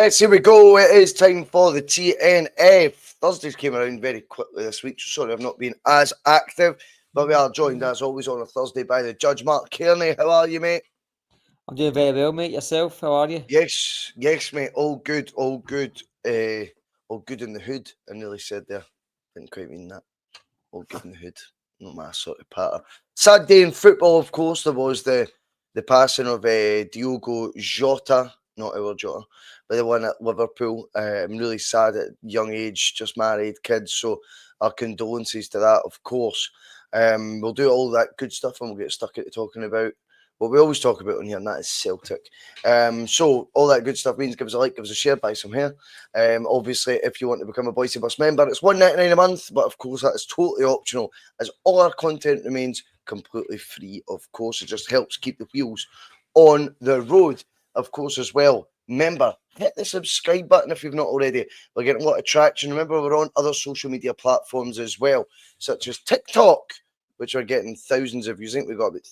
Yes, here we go. It is time for the T.N.F. Thursdays came around very quickly this week, so sorry I've not been as active, but we are joined as always on a Thursday by the Judge Mark Kearney. How are you, mate? I'm doing very well, mate. Yourself? How are you? Yes, mate. All good, all good. All good in the hood. I nearly said there. Didn't quite mean that. All good in the hood. Not my sort of patter. Sad day in football, of course. There was the passing of Diogo Jota, not our Jota, but the one at Liverpool. I'm really sad at young age, just married, kids. So our condolences to that, of course. We'll do all that good stuff and we'll get stuck into talking about what we always talk about on here, and that is Celtic. So all that good stuff means give us a like, give us a share, buy some hair. Obviously, if you want to become a Bhoycie Bus member, it's $1.99 a month, but of course that is totally optional, as all our content remains completely free. Of course, it just helps keep the wheels on the road. Of course, as well, remember, hit the subscribe button if you've not already. We're getting a lot of traction. Remember, we're on other social media platforms as well, such as TikTok, which are getting thousands of views. I think we got about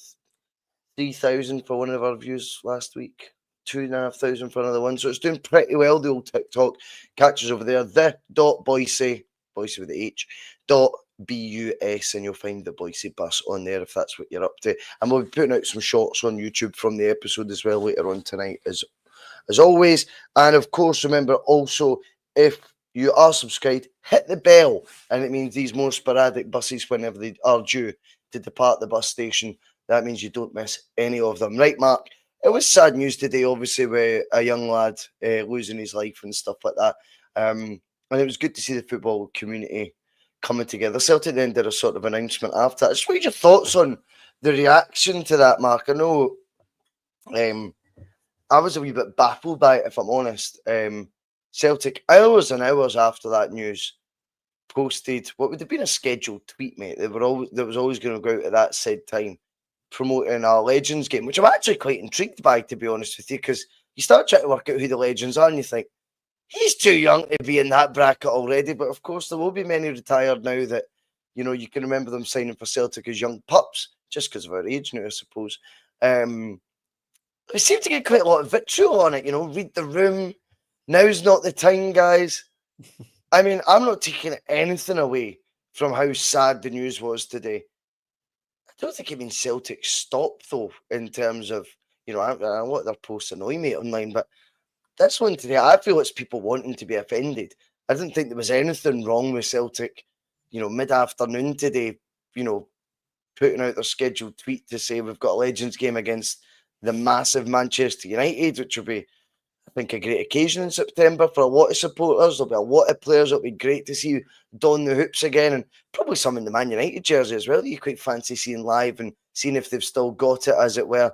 3,000 for one of our views last week, 2,500 for another one. So it's doing pretty well, the old TikTok. Catch us over there, the.Bhoycie, Bhoycie with the H, .bus, and you'll find the Bhoycie Bus on there if that's what you're up to. And we'll be putting out some shorts on YouTube from the episode as well later on tonight, as always. And of course, remember also, if you are subscribed, hit the bell, and it means these more sporadic buses, whenever they are due to depart the bus station, that means you don't miss any of them. Right, Mark? It was sad news today, obviously, with a young lad losing his life and stuff like that. And it was good to see the football community coming together. Celtic then did a sort of announcement after that. Just what are your thoughts on the reaction to that, Mark? I know I was a wee bit baffled by it, if I'm honest. Celtic, hours and hours after that news, posted what would have been a scheduled tweet, mate. There was always going to go out at that said time, promoting our Legends game, which I'm actually quite intrigued by, to be honest with you, because you start trying to work out who the Legends are and you think, he's too young to be in that bracket already. But of course, there will be many retired now that, you know, you can remember them signing for Celtic as young pups, just because of our age now, I suppose. They seem to get quite a lot of vitriol on it, you know, read the room. Now's not the time, guys. I mean, I'm not taking anything away from how sad the news was today. I don't think it means Celtic stopped, though, in terms of, you know, I lot of their posts annoy me online, but this one today, I feel it's people wanting to be offended. I didn't think there was anything wrong with Celtic, you know, mid-afternoon today, you know, putting out their scheduled tweet to say we've got a Legends game against the massive Manchester United, which will be, I think, a great occasion in September for a lot of supporters. There'll be a lot of players. It'll be great to see don the hoops again, and probably some in the Man United jersey as well that you quite fancy seeing live and seeing if they've still got it, as it were.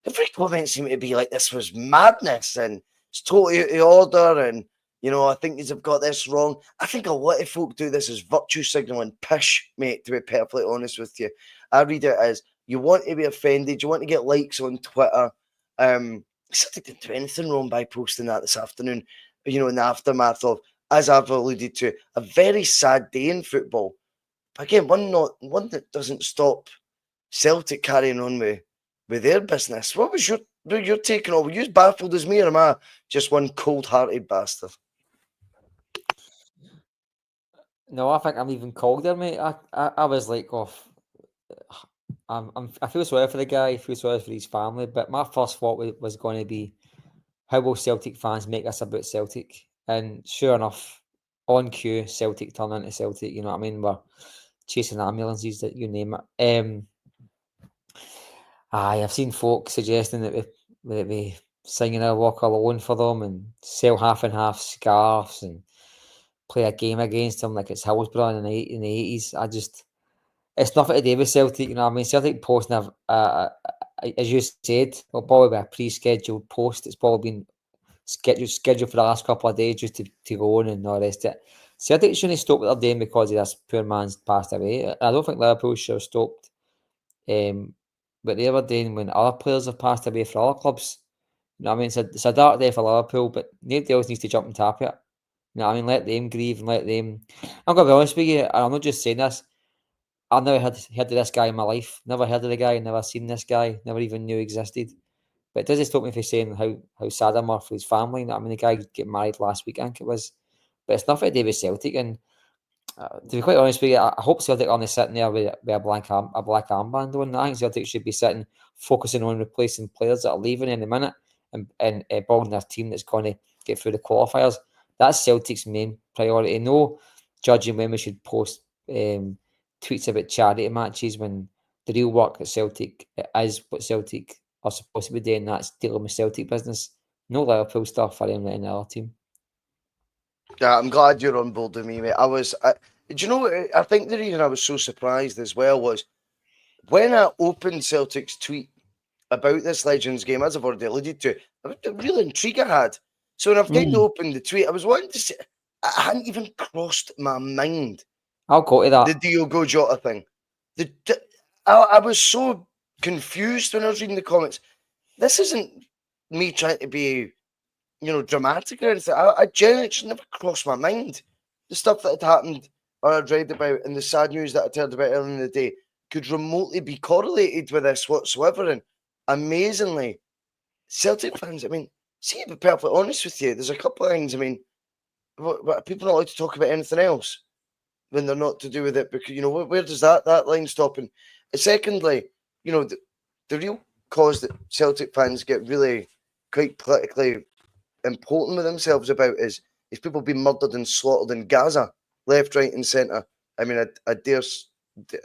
Every comment seemed to be like this was madness and it's totally out of order, and, you know, I think they've got this wrong. I think a lot of folk do this as virtue signalling pish, mate, to be perfectly honest with you. I read it as you want to be offended, you want to get likes on Twitter. Celtic didn't do anything wrong by posting that this afternoon, you know, in the aftermath of, as I've alluded to, a very sad day in football. But again, one that doesn't stop Celtic carrying on with their business. What was your take on all? Were you as baffled as me, or am I just one cold-hearted bastard? No, I think I'm even cold there, mate. I was like, I feel sorry for the guy, I feel sorry for his family, but my first thought was going to be, how will Celtic fans make this about Celtic? And sure enough, on cue, Celtic turn into Celtic. You know what I mean? We're chasing ambulances, that you name it. I've seen folk suggesting that we singing a Walk Alone for them and sell half and half scarves and play a game against them like it's Hillsborough in the 80s. It's nothing to do with Celtic, you know what I mean? Celtic posting, as you said, will probably be a pre-scheduled post. It's probably been scheduled for the last couple of days just to go on and all the rest of it. Celtic shouldn't stop what they're doing because this poor man's passed away. I don't think Liverpool should have stopped what they were doing when other players have passed away for other clubs. You know what I mean? It's a dark day for Liverpool, but nobody else needs to jump and tap it. You know what I mean? Let them grieve and let them... I'm going to be honest with you, and I'm not just saying this. I've never heard of this guy in my life. Never heard of the guy, never seen this guy, never even knew existed. But it doesn't stop me from saying how sad I'm for his family. I mean, the guy got married last week, I think it was. But it's nothing to do with Celtic. And to be quite honest with you, I hope Celtic aren't sitting there with a black armband on. I think Celtic should be sitting, focusing on replacing players that are leaving in a minute and building their team that's going to get through the qualifiers. That's Celtic's main priority. No judging when we should post tweets about charity matches when the real work at Celtic is what Celtic are supposed to be doing. That's dealing with Celtic business. No Liverpool stuff for any other team. Yeah, I'm glad you're on board with me, mate. Do you know what? I think the reason I was so surprised as well was when I opened Celtic's tweet about this Legends game, as I've already alluded to, the real intrigue I had. So when I've kind of opened the tweet, I was wanting to say, I hadn't even crossed my mind I'll go to that. the Diogo Jota thing. I was so confused when I was reading the comments. This isn't me trying to be, dramatic or anything. I genuinely just never crossed my mind. The stuff that had happened or I'd read about and the sad news that I'd heard about earlier in the day could remotely be correlated with this whatsoever. And amazingly, Celtic fans, I mean, see, to be perfectly honest with you, there's a couple of things, I mean, what people not allowed to talk about anything else when they're not to do with it, because, where does that line stop? And secondly, the real cause that Celtic fans get really quite politically important with themselves about is people being murdered and slaughtered in Gaza, left, right, and centre. I mean, I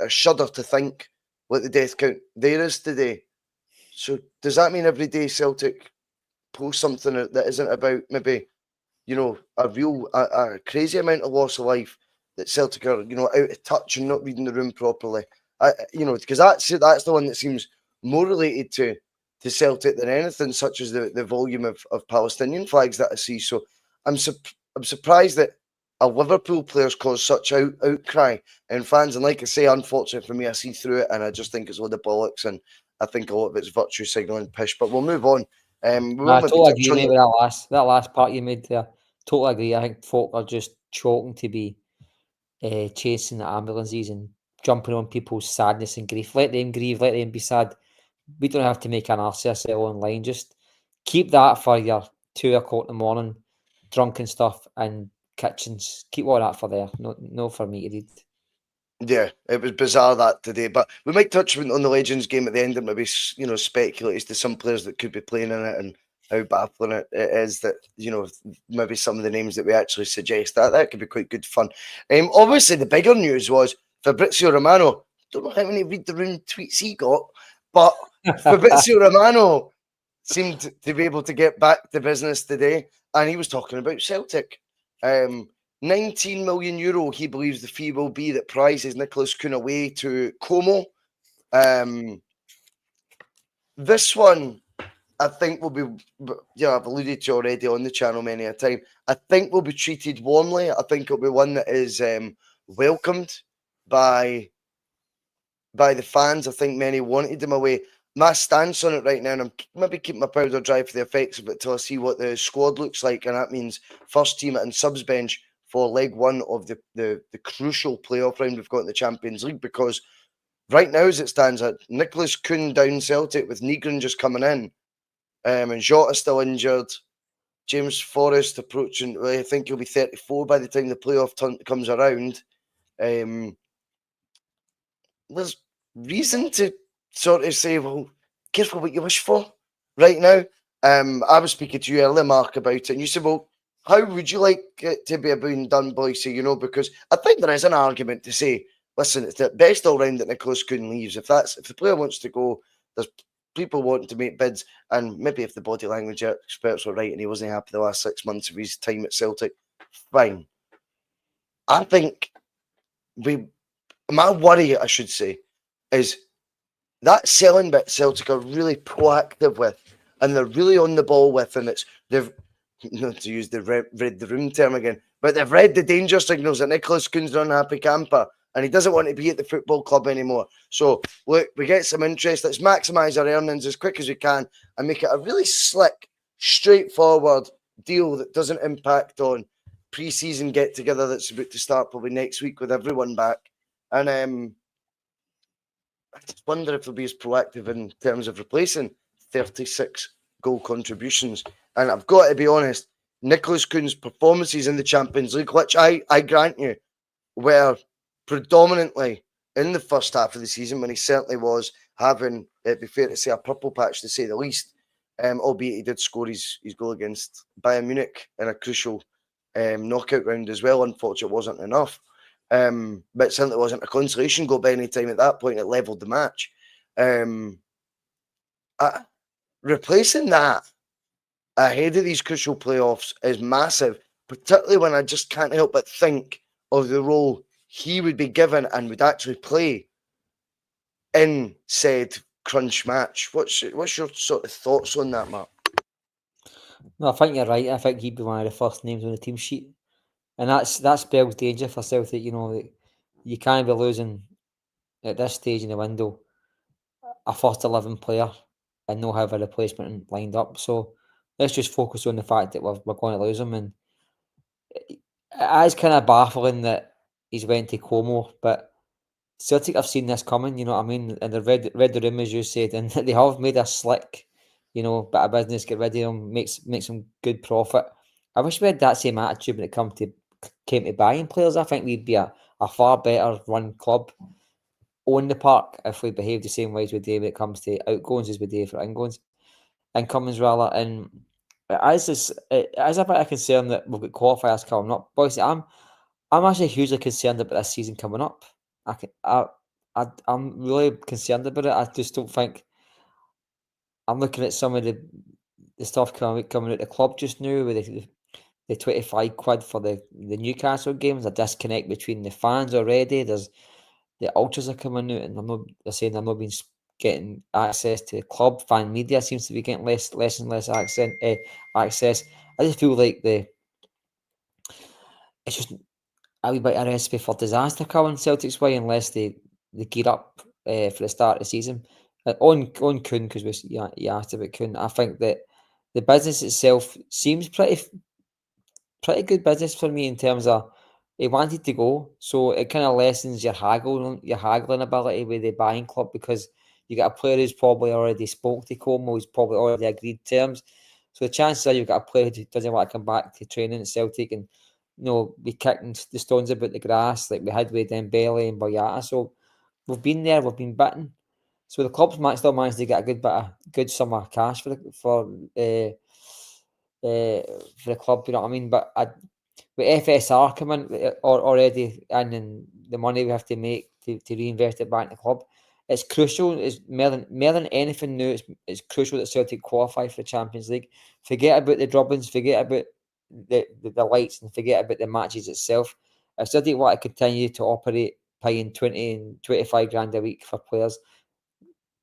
shudder to think what the death count there is today. So does that mean every day Celtic post something that isn't about maybe, a real, a crazy amount of loss of life, that Celtic are, out of touch and not reading the room properly? Because that's the one that seems more related to Celtic than anything, such as the volume of Palestinian flags that I see. So I'm surprised that a Liverpool player's caused such outcry in fans. And like I say, unfortunately for me, I see through it and I just think it's a load of bollocks, and I think a lot of it's virtue signalling pish. But we'll move on. I totally agree, mate, with that last part you made there. Totally agree. I think folk are just choking to be chasing the ambulances and jumping on people's sadness and grief. Let them grieve, let them be sad. We don't have to make an arse of ourselves online. Just keep that for your 2 o'clock in the morning drunken stuff and kitchens. Keep all that for there. No for me to read. Yeah, it was bizarre that today, but we might touch on the Legends game at the end and maybe, speculate as to some players that could be playing in it and how baffling it is that, maybe some of the names that we actually suggest. That could be quite good fun. Obviously, the bigger news was Fabrizio Romano. Don't know how many read the room tweets he got, but Fabrizio Romano seemed to be able to get back to business today, and he was talking about Celtic. 19 million euro, he believes the fee will be that prizes Nicholas Kuhn away to Como. This one, I think, will be, I've alluded to already on the channel many a time. I think will be treated warmly. I think it'll be one that is welcomed by the fans. I think many wanted him away. My stance on it right now, and I'm maybe keeping my powder dry for the effects of it till I see what the squad looks like, and that means first team and subs bench for leg one of the crucial playoff round we've got in the Champions League, because right now as it stands, Nicholas Kuhn down Celtic with Negrin just coming in, and Jota still injured, James Forrest approaching, I think he'll be 34 by the time the playoff comes around. There's reason to sort of say, well, careful what you wish for right now. I was speaking to you earlier, Mark, about it, and you said, well, how would you like it to be being done, Bhoycie? Because I think there is an argument to say, listen, it's the best all round that Nicholas Kuhn leaves. If the player wants to go, there's people wanting to make bids, and maybe if the body language experts were right and he wasn't happy the last 6 months of his time at Celtic, fine. I think my worry, I should say, is that selling bit Celtic are really proactive with, and they're really on the ball with, and they've, not to use the read the room term again, but they've read the danger signals that Nicholas Kuhn's an unhappy camper and he doesn't want to be at the football club anymore. So look, we get some interest. Let's maximise our earnings as quick as we can and make it a really slick, straightforward deal that doesn't impact on pre-season get-together that's about to start probably next week with everyone back. And I just wonder if they'll be as proactive in terms of replacing 36 goal contributions. And I've got to be honest, Nicholas Kuhn's performances in the Champions League, which I grant you, were predominantly in the first half of the season when he certainly was having, it'd be fair to say, a purple patch to say the least, albeit he did score his goal against Bayern Munich in a crucial knockout round as well. Unfortunately, it wasn't enough. But it certainly wasn't a consolation goal by any time at that point. It levelled the match. Replacing that ahead of these crucial playoffs is massive, particularly when I just can't help but think of the role he would be given and would actually play in said crunch match. What's your sort of thoughts on that, Mark? No, I think you're right. I think he'd be one of the first names on the team sheet. And that spells danger for Celtic. You know, you can't be losing at this stage in the window a first 11 player and not have a replacement lined up. So let's just focus on the fact that we're going to lose him. And it is kind of baffling that he's went to Como, but Celtic have seen this coming, you know what I mean? And they've read the rumours you said, and they have made a slick, you know, bit of business, get rid of him, make some good profit. I wish we had that same attitude when it came to buying players. I think we'd be a far better run club on the park if we behaved the same way as we do when it comes to outgoings as we do for incomings rather. And it is a bit of concern that we've got qualifiers coming up. Boys, I'm actually hugely concerned about this season coming up. I'm really concerned about it. I just don't think. I'm looking at some of the stuff coming out the club just now with the 25 quid for the Newcastle games. A disconnect between the fans already. There's the ultras are coming out, and they're saying they're not being getting access to the club. Fan media seems to be getting less and less access. I just feel like it's just a wee bit of a recipe for disaster coming Celtic's way unless they gear up for the start of the season. On Kuhn, because you asked about Kuhn, I think that the business itself seems pretty good business for me in terms of he wanted to go, so it kind of lessens your haggling ability with the buying club because you got a player who's probably already spoke to Como, who's probably already agreed terms. So the chances are you've got a player who doesn't want to come back to training at Celtic and be kicking the stones about the grass like we had with Dembele and Boyata. So we've been there, we've been bitten. So the club's still managed to get a good sum of cash for the club, you know what I mean? But with FSR coming already and then the money we have to make to reinvest it back in the club, it's crucial. It's more than anything new. It's crucial that Celtic qualify for the Champions League. Forget about the drubbings. Forget about the lights and forget about the matches itself. If Celtic want to continue to operate paying 20 and 25 grand a week for players,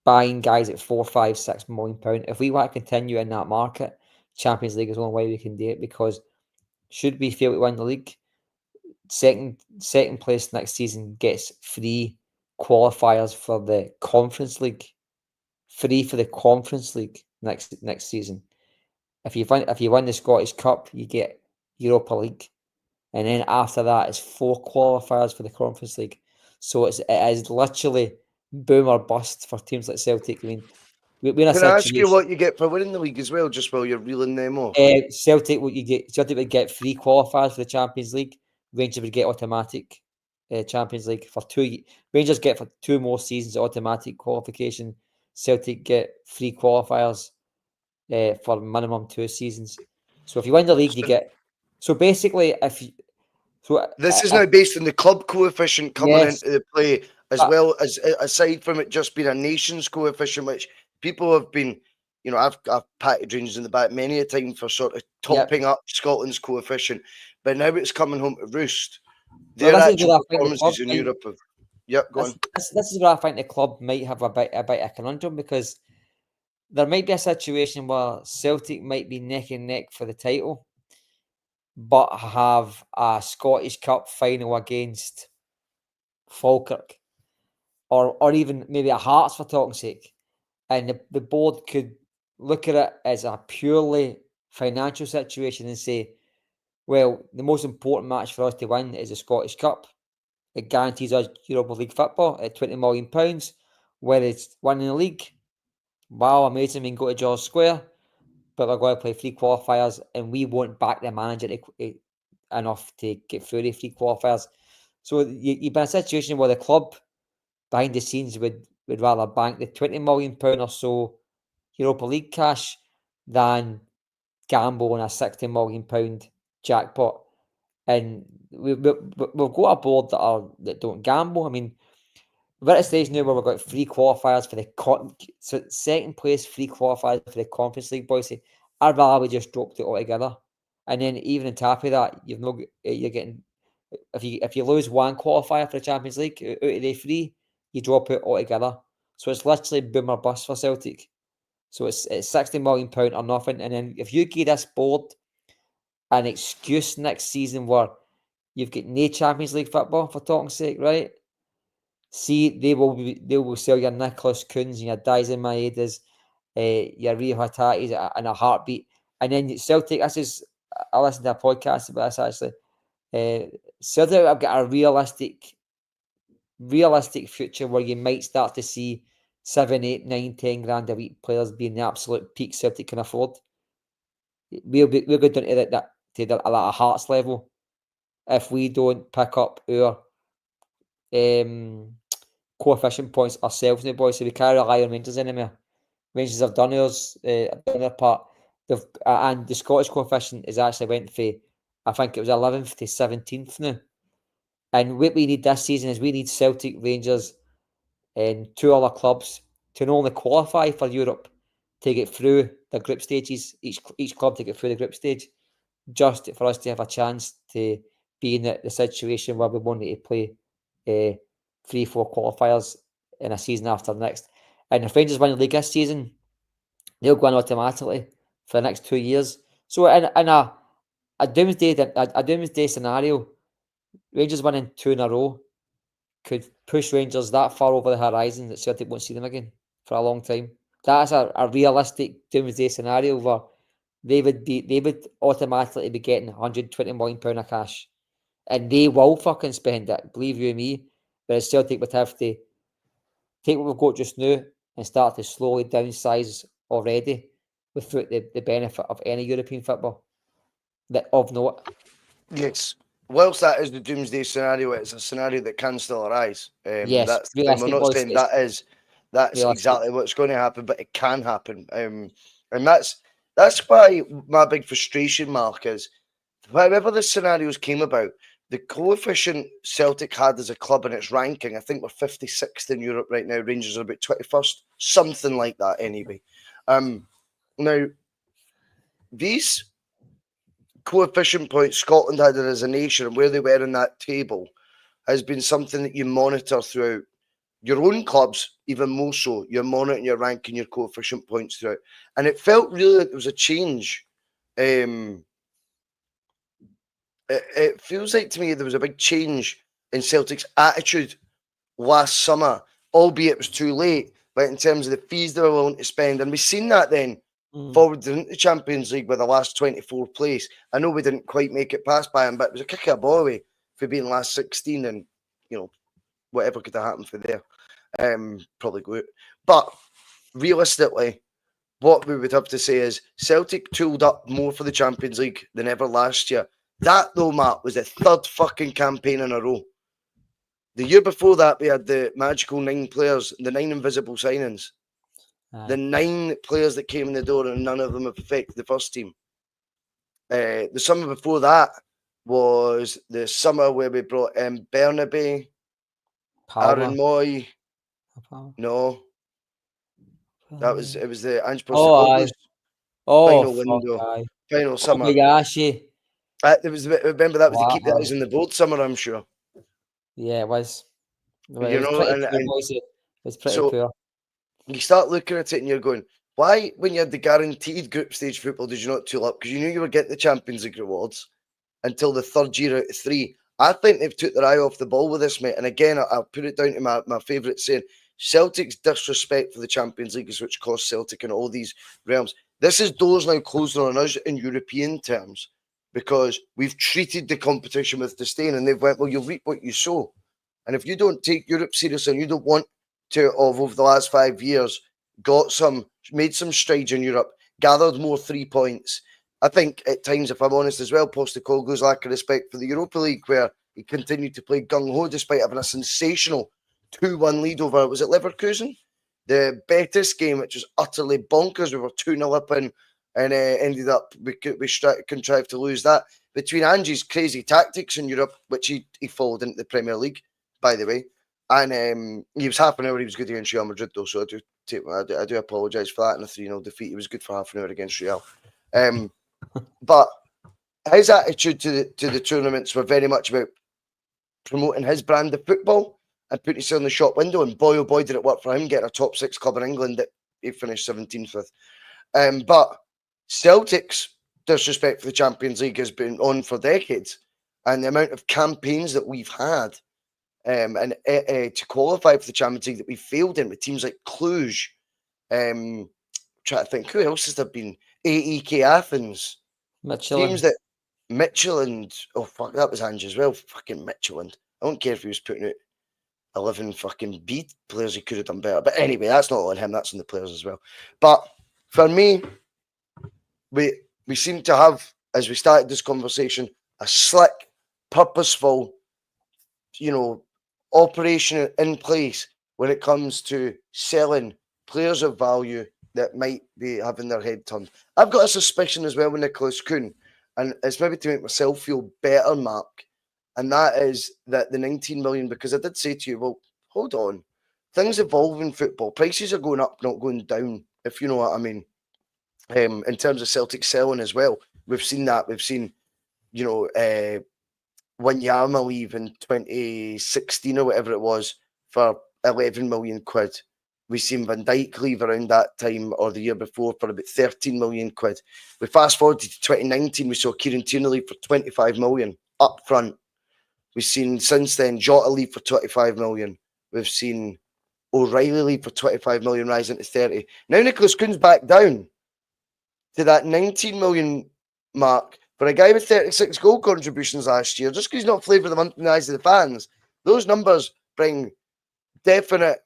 buying guys at 4, 5, 6 million pounds, if we want to continue in that market, Champions League is the only way we can do it because should we fail to win the league, second place next season gets free qualifiers for the Conference League. Free for the Conference League next season. If you win the Scottish Cup, you get Europa League, and then after that, it's 4 qualifiers for the Conference League. So it is literally boom or bust for teams like Celtic. I mean, we're in a Can I ask you what you get for winning the league as well, just while you're reeling them off? Celtic would get 3 qualifiers for the Champions League. Rangers would get automatic Champions League for 2. Rangers get for 2 more seasons automatic qualification. Celtic get 3 qualifiers for minimum 2 seasons. So if you win the league, you get. So basically, this is now based on the club coefficient coming into the play, as well as aside from it just being a nation's coefficient, which people have been, I've patted Rangers in the back many a time for sort of topping up Scotland's coefficient, but now it's coming home to roost. Their actual performances in Europe have. Yep, go on. This is where I think the club might have a bit of a conundrum because there might be a situation where Celtic might be neck and neck for the title, but have a Scottish Cup final against Falkirk, or even maybe a Hearts for talking's sake, and the board could look at it as a purely financial situation and say, well, the most important match for us to win is the Scottish Cup. It guarantees us Europa League football at £20 million, whether it's winning the league. Wow, amazing, we can go to George Square. but they're going to play 3 qualifiers, and we won't back the manager enough to get through the 3 qualifiers. So you've been in a situation where the club behind the scenes would rather bank the £20 million or so Europa League cash than gamble on a £60 million jackpot. And we've got a board that don't gamble. I mean, we're at a stage now where we've got 3 qualifiers for so second place, 3 qualifiers for the Conference League, boys. I'd rather we just dropped it altogether. And then even on top of that, you're getting, if you lose 1 qualifier for the Champions League out of the 3, you drop it altogether. So it's literally boom or bust for Celtic. So it's £60 million or nothing. And then if you give this board an excuse next season where you've got no Champions League football, for talking sake, right? See, they will sell your Nicholas Kuhns and your Dyson Maedas, your Rio Hatatis in a heartbeat. And then Celtic, I listened to a podcast about this actually. Celtic have got a realistic future where you might start to see 7, 8, 9, 10 grand a week players being the absolute peak Celtic can afford. We'll go down to a Hearts level if we don't pick up our coefficient points ourselves now, boys. So we can't rely on Rangers anymore. Rangers have done their part. And the Scottish coefficient is actually went for, I think it was 11th to 17th now. And what we need this season is we need Celtic, Rangers, and 2 other clubs to not only qualify for Europe, to get through the group stages, each club to get through the group stage, just for us to have a chance to be in the situation where we want to play 3, 4 qualifiers in a season after the next. And if Rangers win the league this season, they'll go on automatically for the next 2 years. So in a doomsday scenario, Rangers winning 2 in a row could push Rangers that far over the horizon that Celtic won't see them again for a long time. That's a realistic doomsday scenario where they would automatically be getting £120 million of cash. And they will fucking spend it, believe you me. Whereas Celtic would have to take what we've got just now and start to slowly downsize already without the benefit of any European football of note. Yes. Whilst that is the doomsday scenario, it's a scenario that can still arise. Yes, that's we're not saying that's realistic. Exactly what's going to happen, but it can happen. And that's why my big frustration mark is, however the scenarios came about, the coefficient Celtic had as a club in its ranking, I think we're 56th in Europe right now. Rangers are about 21st, something like that anyway. Now, these coefficient points Scotland had as a nation and where they were in that table has been something that you monitor throughout your own clubs, even more so. You're monitoring your ranking, your coefficient points throughout. And it felt really like there was a change. It feels like to me there was a big change in Celtic's attitude last summer, albeit it was too late, but in terms of the fees they were willing to spend. And we've seen that then forward into the Champions League with the last 24 place. I know we didn't quite make it past Bayern, but it was a kick of a ball away for being last 16 and, whatever could have happened for there. Probably go out. But realistically, what we would have to say is Celtic tooled up more for the Champions League than ever last year. That, though, Matt, was the 3rd fucking campaign in a row. The year before that, we had the magical 9 players, the 9 invisible signings. The 9 players that came in the door, and none of them have affected the first team. The summer before that was the summer where we brought in Bernabe, Aaron Moy. No. It was the Ange Postecoglou's final window, final summer. Remember that was the keep the eyes on the board summer, I'm sure. Yeah, it was. It was pretty poor. You start looking at it and you're going, why, when you had the guaranteed group stage football, did you not tool up? Because you knew you were getting the Champions League rewards until the 3rd year out of 3. I think they've took their eye off the ball with this, mate. And again, I'll put it down to my favourite saying, Celtic's disrespect for the Champions League is which cost Celtic in all these realms. This is doors now closing on us in European terms because we've treated the competition with disdain and they've went, well, you'll reap what you sow. And if you don't take Europe seriously and you don't want to, over the last 5 years, made some strides in Europe, gathered more 3 points. I think at times, if I'm honest as well, Postecoglou's lack of respect for the Europa League, where he continued to play gung-ho despite having a sensational 2-1 lead over, was it Leverkusen? The Betis game, which was utterly bonkers. We were 2-0 up and ended up, we contrived to lose that. Between Angie's crazy tactics in Europe, which he followed into the Premier League, by the way, and he was half an hour, he was good against Real Madrid, though, so I do apologise for that in a 3-0 defeat. He was good for half an hour against Real. But his attitude to the tournaments were very much about promoting his brand of football and putting himself in the shop window. And boy, oh boy, did it work for him, getting a top 6 club in England that he finished 17th with. But Celtic's disrespect for the Champions League has been on for decades. And the amount of campaigns that we've had and to qualify for the Champions League that we failed in with teams like Cluj, trying to think, who else has there been? AEK Athens. Teams that Midtjylland, oh fuck, that was Ange as well. Fucking Midtjylland. I don't care if he was putting out 11 fucking B players, he could have done better. But anyway, that's not on him, that's on the players as well. But for me, we seem to have, as we started this conversation, a slick, purposeful, operation in place when it comes to selling players of value that might be having their head turned. I've got a suspicion as well with Nicholas Kuhn, and it's maybe to make myself feel better, Mark, and that is that the 19 million, because I did say to you, well, hold on, things evolve in football. Prices are going up, not going down, if you know what I mean. In terms of Celtic selling as well, we've seen that. We've seen, Wanyama leave in 2016 or whatever it was for 11 million quid. We've seen Van Dijk leave around that time or the year before for about 13 million quid. We fast forward to 2019, we saw Kieran Tierney leave for 25 million up front. We've seen since then Jota leave for 25 million. We've seen O'Reilly leave for 25 million, rising to 30. Now Nicholas Kuhn's back down to that 19 million mark for a guy with 36 goal contributions last year. Just because he's not flavour of the month in the eyes of the fans, those numbers bring definite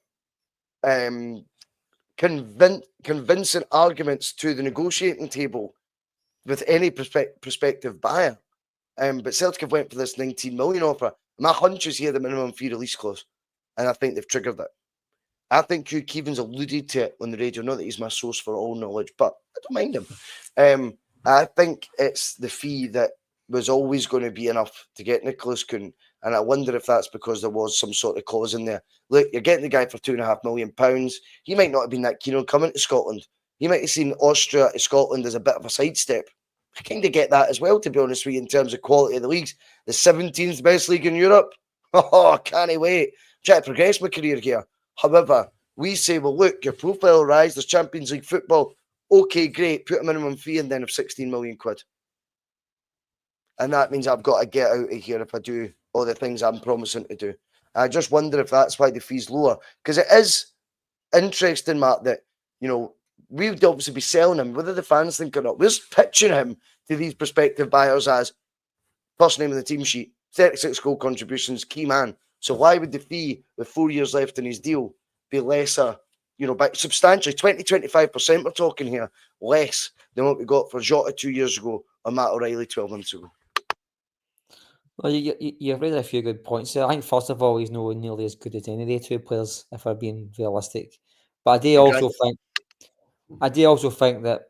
convincing arguments to the negotiating table with any prospective buyer. But Celtic have went for this 19 million offer. My hunch is here the minimum fee release clause, and I think they've triggered it. I think Hugh Keevins alluded to it on the radio. Not that he's my source for all knowledge, but I don't mind him. I think it's the fee that was always going to be enough to get Nicholas Kuhn. And I wonder if that's because there was some sort of clause in there. Look, you're getting the guy for £2.5 million. He might not have been that keen on coming to Scotland. He might have seen Austria to Scotland as a bit of a sidestep. I kind of get that as well, to be honest with you, in terms of quality of the leagues. The 17th best league in Europe. Oh, can't wait. Try to progress my career here. However, we say, well, look, your profile rise, there's Champions League football. Okay, great. Put a minimum fee in then of 16 million quid. And that means I've got to get out of here if I do all the things I'm promising to do. I just wonder if that's why the fee's lower. Because it is interesting, Mark, that, we would obviously be selling him, whether the fans think or not. We're pitching him to these prospective buyers as first name on the team sheet, 36 goal contributions, key man. So why would the fee with 4 years left in his deal be lesser, by substantially 20-25% we're talking here, less than what we got for Jota 2 years ago or Matt O'Reilly 12 months ago? Well, you've raised a few good points there. I think, first of all, he's not nearly as good as any of the two players, if we're being realistic. But I do also think that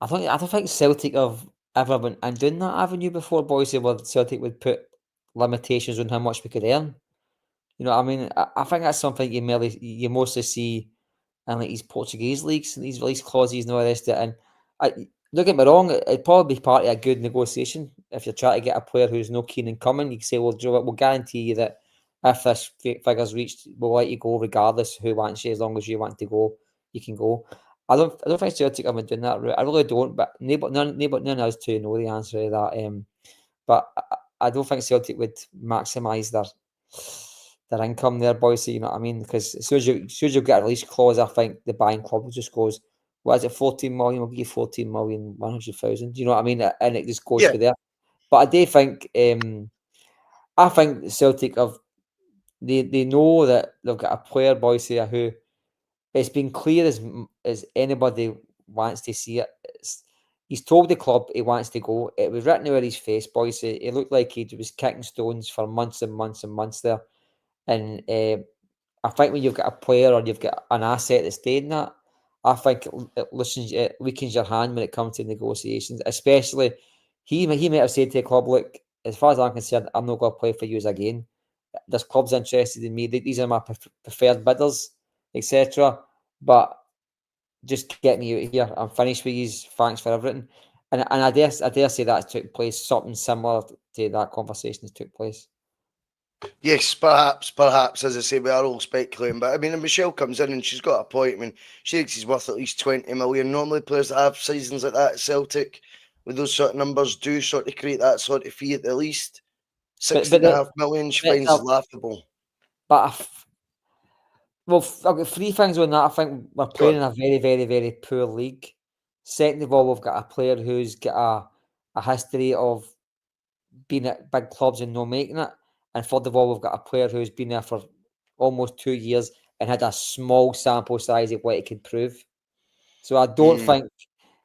I don't think Celtic have ever been and doing that avenue before, Bhoycie, where Celtic would put limitations on how much we could earn. You know what I mean? I think that's something you mostly see in like these Portuguese leagues, these release clauses and all the rest of it. And don't get me wrong, it'd probably be part of a good negotiation. If you're trying to get a player who's no keen in coming, you can say, well, Joe, we'll guarantee you that if this figure's reached, we'll let you go regardless who wants you. As long as you want to go, you can go. I don't think Celtic have been doing that route. I really don't, but none of us two know the answer to that. But I don't think Celtic would maximise their income there, Bhoycie, you know what I mean? Because as soon as you get a release clause, I think the buying club just goes, what is it, 14 million? We'll give you 14,100,000. You know what I mean? And it just goes for there. But I do think, I think Celtic they know that they've got a player, Bhoycie, who it's been clear as anybody wants to see it. He's told the club he wants to go. It was written over his face, boys. It looked like he was kicking stones for months and months and months there. And I think when you've got a player or you've got an asset that's doing that, I think it weakens your hand when it comes to negotiations. Especially, he might have said to the club, "Look, as far as I'm concerned, I'm not going to play for you again. This club's interested in me. These are my preferred bidders, etc. But just get me out of here. I'm finished with you. Thanks for everything." And I dare say that took place. Something similar to that conversation that took place. Yes, perhaps. As I say, we are all speculating. But I mean, if Michelle comes in and she's got a point. I mean, she thinks he's worth at least 20 million. Normally, players that have seasons like that at Celtic with those sort of numbers do sort of create that sort of fee at the least. 16.5 million, she finds is laughable. But well, I've got three things on that. I think we're playing in a very, very, very poor league. Second of all, we've got a player who's got a history of being at big clubs and not making it. And third of all, we've got a player who's been there for almost 2 years and had a small sample size of what he could prove. So I don't think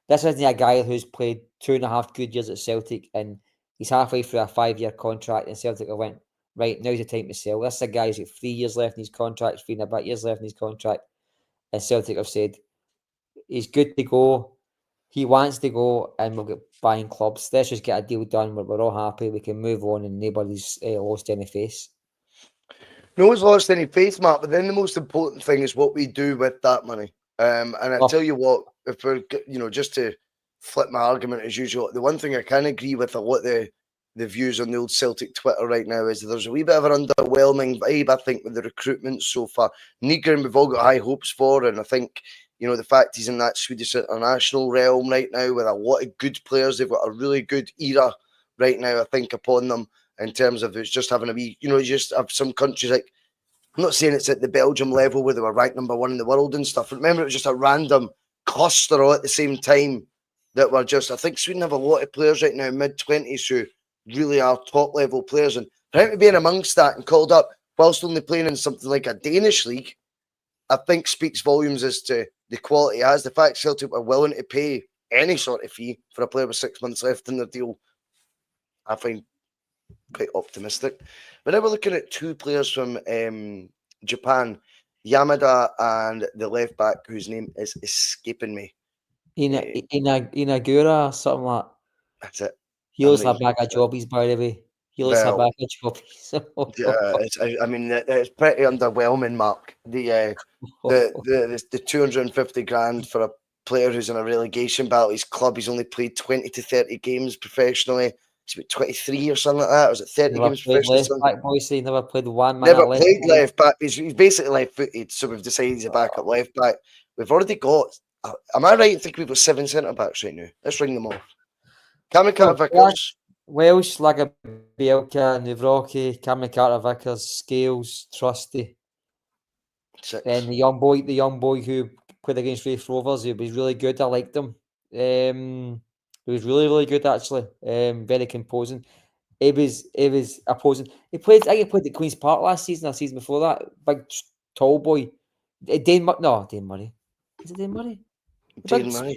this isn't a guy who's played 2.5 good years at Celtic and he's halfway through a 5-year contract and Celtic have went, right, now's the time to sell. This is a guy who's got 3 years left in his contract, 3.5 years left in his contract. And Celtic have said, he's good to go. He wants to go and we'll get buying clubs. Let's just get a deal done where we're all happy. We can move on and nobody's lost any face. No one's lost any faith, Matt. But then the most important thing is what we do with that money. And I tell you what, if we're, just to flip my argument as usual, the one thing I can agree with a lot of the views on the old Celtic Twitter right now is that there's a wee bit of an underwhelming vibe, I think, with the recruitment so far. Nygren, we've all got high hopes for, and I think, the fact he's in that Swedish international realm right now with a lot of good players, they've got a really good era right now, I think, upon them in terms of it's just having a wee, you just have some countries like, I'm not saying it's at the Belgium level where they were ranked number 1 in the world and stuff. Remember, it was just a random cluster all at the same time that were just, I think Sweden have a lot of players right now, mid-20s, who really are top-level players. And for him to be in amongst that and called up whilst only playing in something like a Danish league, I think speaks volumes as to the quality he has. The fact Celtic were willing to pay any sort of fee for a player with 6 months left in their deal, I find quite optimistic. But now we're looking at two players from Japan, Yamada and the left back whose name is escaping me. Inagura or something like that. That's it. He looks like a bag of jobbies, by the way. He looks like a bag of jobbies. Yeah, I mean, it's pretty underwhelming, Mark. The 250 grand for a player who's in a relegation battle. His club, he's only played 20 to 30 games professionally. He's about 23 or something like that. Or was it 30 games professionally? Left back, Bhoycie. Never played 1 minute. Never played left back. He's basically left-footed, so we've decided he's a backup left back. We've already got. Am I right in thinking we've got 7 centre backs right now? Let's ring them off. Carrpool, Vickers, Welsh, Bielka, Nuvroki, Carrpool, Vickers, Scales, Trusty. 6. And the young boy who played against Raith Rovers, he was really good. I liked him. He was really, really good actually. Very composing. It was opposing. I think he played at Queen's Park last season or season before that. Big tall boy. Dane Murray. Is it Dane Murray? Dane Murray.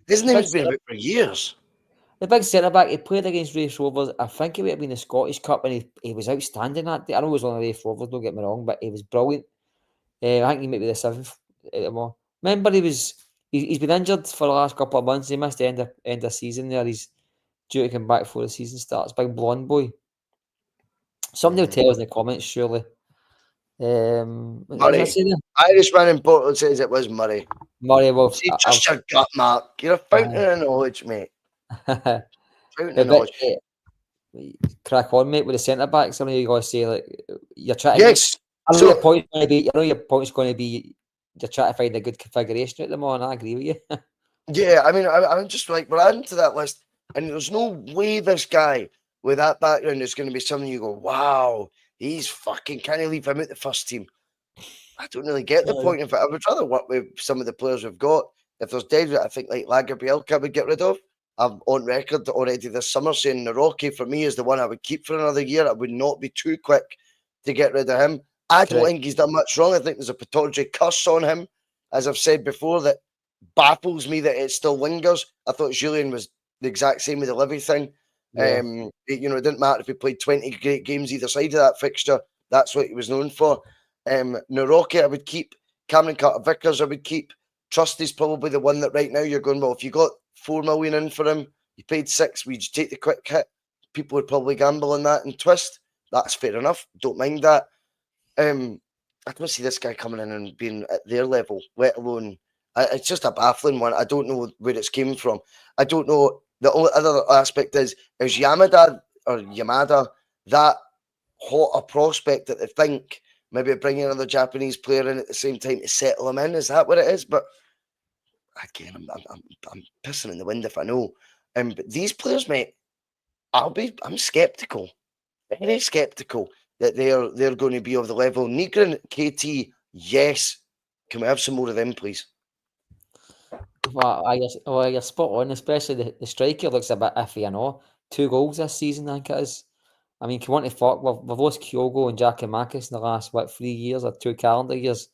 His name's been about for years. The big centre back, he played against Raith Rovers. I think he would have been the Scottish Cup and he was outstanding that day. I know he was on the Raith Rovers, don't get me wrong, but he was brilliant. I think he might be the 7th out of more. Remember, he's been injured for the last couple of months. He missed the end of season there. He's due to come back before the season starts. Big blonde boy. Somebody will tell us in the comments, surely. Murray. Irishman in Portland says it was Murray. Murray, well, see, just your gut, Mark. You're a fountain of knowledge, mate. Fountain of knowledge. Crack on, mate, with the centre backs. I know you got to say, like, you're trying. Yes. I know your point's going to be. I know your point's going to be. You're trying to find a good configuration at the moment. I agree with you. Yeah, I mean, I'm just like, we're adding to that list, and there's no way this guy with that background is going to be something you go, wow, he's fucking, can you leave him at the first team? I don't really get the point of it. I would rather work with some of the players we've got. If there's dead, I think like Bielka would get rid of. I'm on record already this summer saying Naroki for me is the one I would keep for another year. I would not be too quick to get rid of him. I don't think he's done much wrong. I think there's a pathology curse on him as I've said before, that baffles me that it still lingers. I thought Julian was the exact same with the Livy thing. Yeah. It didn't matter if he played 20 great games either side of that fixture. That's what he was known for. Naroki, I would keep. Cameron Carter-Vickers, I would keep. Trusty's probably the one that right now you're going, well, if you got 4 million in for him, you paid 6, would you take the quick hit? People would probably gamble on that and twist. That's fair enough. Don't mind that. I don't see this guy coming in and being at their level, let alone. It's just a baffling one. I don't know where it's came from. I don't know. The only other aspect is Yamada that hot a prospect that they think maybe bringing another Japanese player in at the same time to settle him in? Is that what it is? But again, I'm pissing in the wind if I know. But these players, mate, I'm skeptical, very skeptical that they're going to be of the level. Nigrin, KT, yes. Can we have some more of them, please? Well, you're spot on, especially the striker looks a bit iffy, I know. 2 goals this season, I think it is. I mean, can want to fuck? We've lost Kyogo and Giakoumakis in the last, 3 years or 2 calendar years,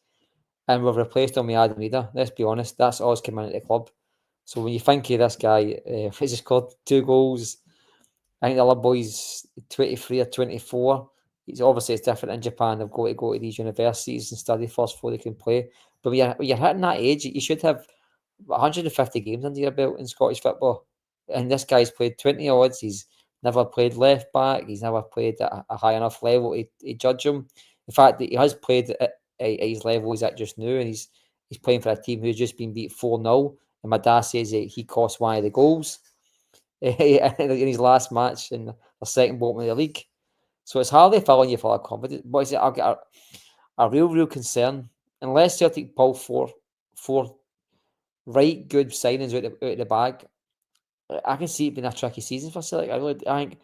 and we've replaced him with Adam Ida. Let's be honest, that's all coming into the club. So when you think of this guy, he's just scored 2 goals. I think the other boy's 23 or 24. It's different in Japan. They've got to go to these universities and study first before they can play. But when you're hitting that age, you should have 150 games under your belt in Scottish football. And this guy's played 20 odds. He's never played left back. He's never played at a high enough level to judge him. In fact, he has played at his level he's at just now, and he's playing for a team who's just been beat 4-0. And my dad says that he cost one of the goals in his last match in the second bottom of the league. So it's hardly filling you full of confidence. But I'll get a real concern. Unless Celtic pull four right good signings out of the bag, I can see it being a tricky season for Celtic. I think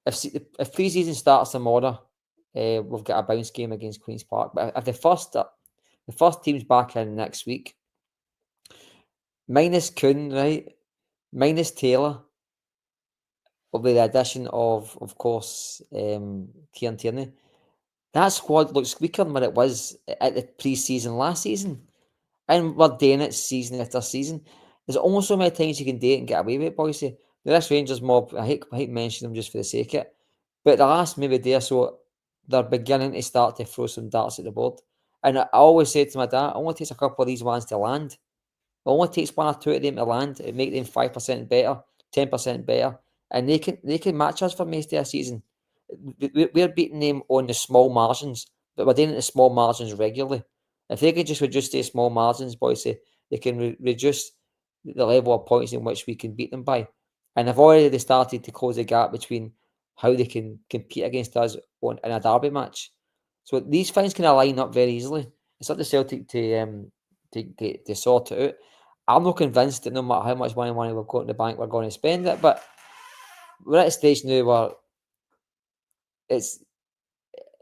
if pre-season starts tomorrow, we've got a bounce game against Queen's Park. But if the first team's back in next week, minus Kuhn, right? Minus Taylor, with the addition of course, Kieran Tierney, that squad looks weaker than what it was at the pre-season last season. And we're doing it season after season. There's almost so many times you can do it and get away with it, Bhoycie. This Rangers mob, I hate mentioning them just for the sake of it, but the last maybe day or so, they're beginning to start to throw some darts at the board. And I always say to my dad, it only takes a couple of these ones to land. It only takes 1 or 2 of them to land and make them 5% better, 10% better, and they can match us for most of the season. We're beating them on the small margins, but we're doing it the small margins regularly. If they can just reduce these small margins, Bhoycie, they can reduce the level of points in which we can beat them by. And they've already started to close the gap between how they can compete against us in a derby match. So these things can align up very easily. It's up to Celtic to sort it out. I'm not convinced that no matter how much money we've got in the bank, we're going to spend it. But we're at a stage now where it's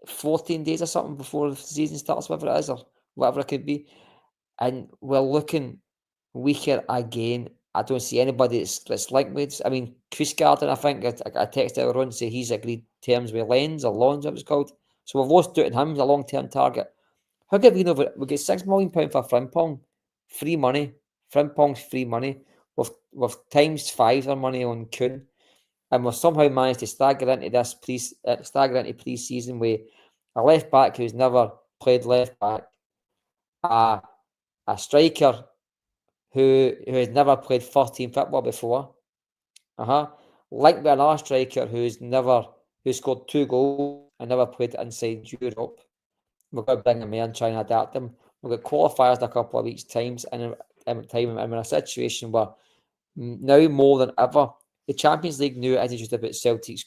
14 days or something before the season starts, whatever it is, or whatever it could be. And we're looking weaker again. I don't see anybody that's linked with. I mean, Chris Gardner, I think, I texted everyone to say he's agreed terms with Lens, or Lons, what it was called. So we've lost out on him as a long-term target. How get we get £6 million for Frimpong? Free money. Frimpong's free money. We've times 5 our money on Kuhn. And we've somehow managed to stagger into pre-season with a left back who's never played left back, a striker who has never played first-team football before, linked with another striker who scored 2 goals and never played inside Europe. We've got to bring him in and try and adapt him. We've got qualifiers in a couple of weeks' times, and we're in a situation where now more than ever, the Champions League now isn't just about Celtic's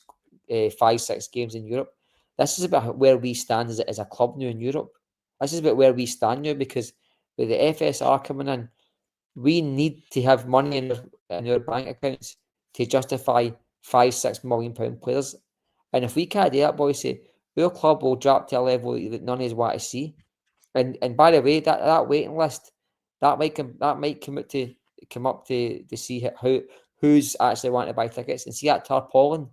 5-6 games in Europe. This is about where we stand as a club now in Europe. This is about where we stand now, because with the FSR coming in, we need to have money in our bank accounts to justify £5-6 million players. And if we can't do that, Bhoycie, our club will drop to a level that none of us want to see. And by the way, that waiting list, that might come up to see who's actually wanting to buy tickets. And see that tarpaulin,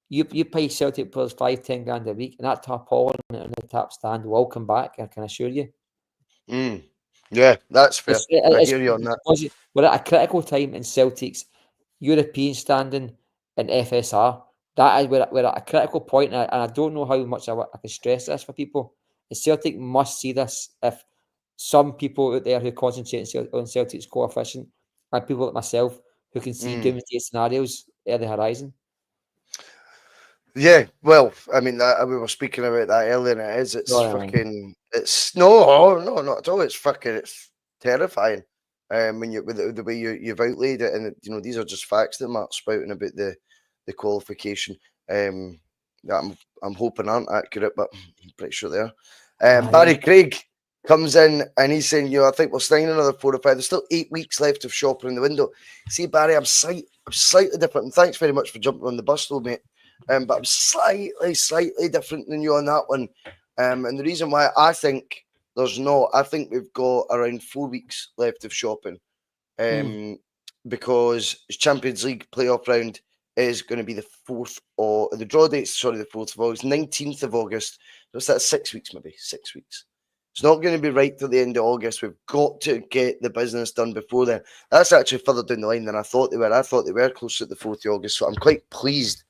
you pay Celtic players 5-10 grand a week, and that tarpaulin in the top stand will come back, I can assure you. Yeah, that's fair. I It's hear you on that. because we're at a critical time in Celtic's European standing and FSR. That is we're at a critical point, and I don't know how much I can stress this for people. And Celtic must see this. If some people out there who concentrate on Celtic's coefficient are people like myself who can see doomsday scenarios at the horizon. Yeah, well, I mean, we were speaking about that earlier, and it is. It's Sorry, man. fucking. It's no, not at all. It's fucking. It's terrifying. When you with the way you've outlaid it, and you know these are just facts that Mark's spouting about the qualification. That I'm hoping aren't accurate, but I'm pretty sure they are. Barry Craig comes in and he's saying, you know, I think we're staying another 4 or 5. There's still 8 weeks left of shopping in the window. See, Barry, I'm slightly different. And thanks very much for jumping on the bus, though, mate. But I'm slightly different than you on that one. And the reason why I think there's not, I think we've got around 4 weeks left of shopping. Because Champions League playoff round is going to be the 4th or the draw date's the 4th of August, 19th of August. So that's 6 weeks, maybe 6 weeks. It's not going to be right till the end of August. We've got to get the business done before then. That's actually further down the line than I thought they were. I thought they were close at the 4th of August. So I'm quite pleased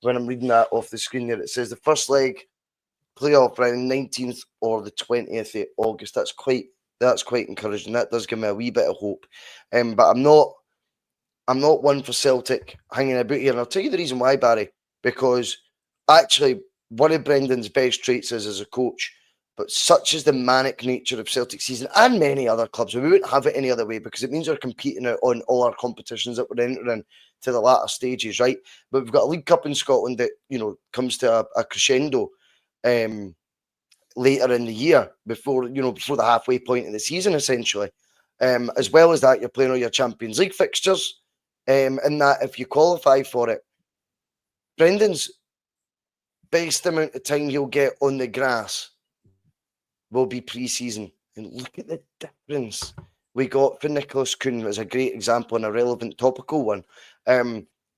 when I'm reading that off the screen there. It says the first leg playoff round 19th or the 20th of August. That's quite encouraging. That does give me a wee bit of hope. But I'm not one for Celtic hanging about here. And I'll tell you the reason why, Barry. Because actually, one of Brendan's best traits is as a coach. But such is the manic nature of Celtic season and many other clubs. We wouldn't have it any other way because it means we're competing on all our competitions that we're entering to the latter stages, right? But we've got a League Cup in Scotland that, you know, comes to a crescendo later in the year before the halfway point of the season, essentially. As well as that, you're playing all your Champions League fixtures. And that if you qualify for it, Brendan's best amount of time he'll get on the grass will be pre-season. And look at the difference we got for Nicholas Kuhn as a great example and a relevant topical one.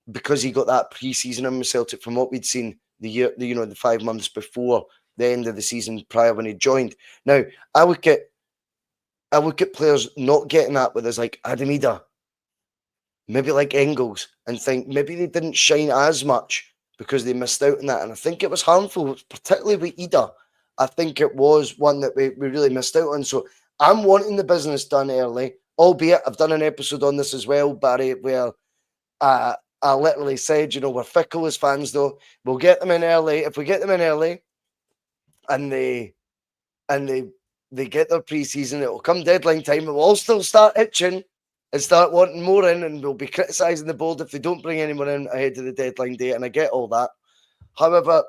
Because he got that pre-season in Celtic from what we'd seen the 5 months before the end of the season prior when he joined. Now, I look at players not getting that with us like Adamida, maybe like Engels, and think maybe they didn't shine as much because they missed out on that. And I think it was harmful, particularly with Ida. I think it was one that we really missed out on. So I'm wanting the business done early, albeit I've done an episode on this as well, Barry, where I literally said, you know, we're fickle as fans, though. We'll get them in early. If we get them in early and they get their pre-season, it will come deadline time. We'll all still start itching and start wanting more in, and we'll be criticising the board if they don't bring anyone in ahead of the deadline date. And I get all that. However,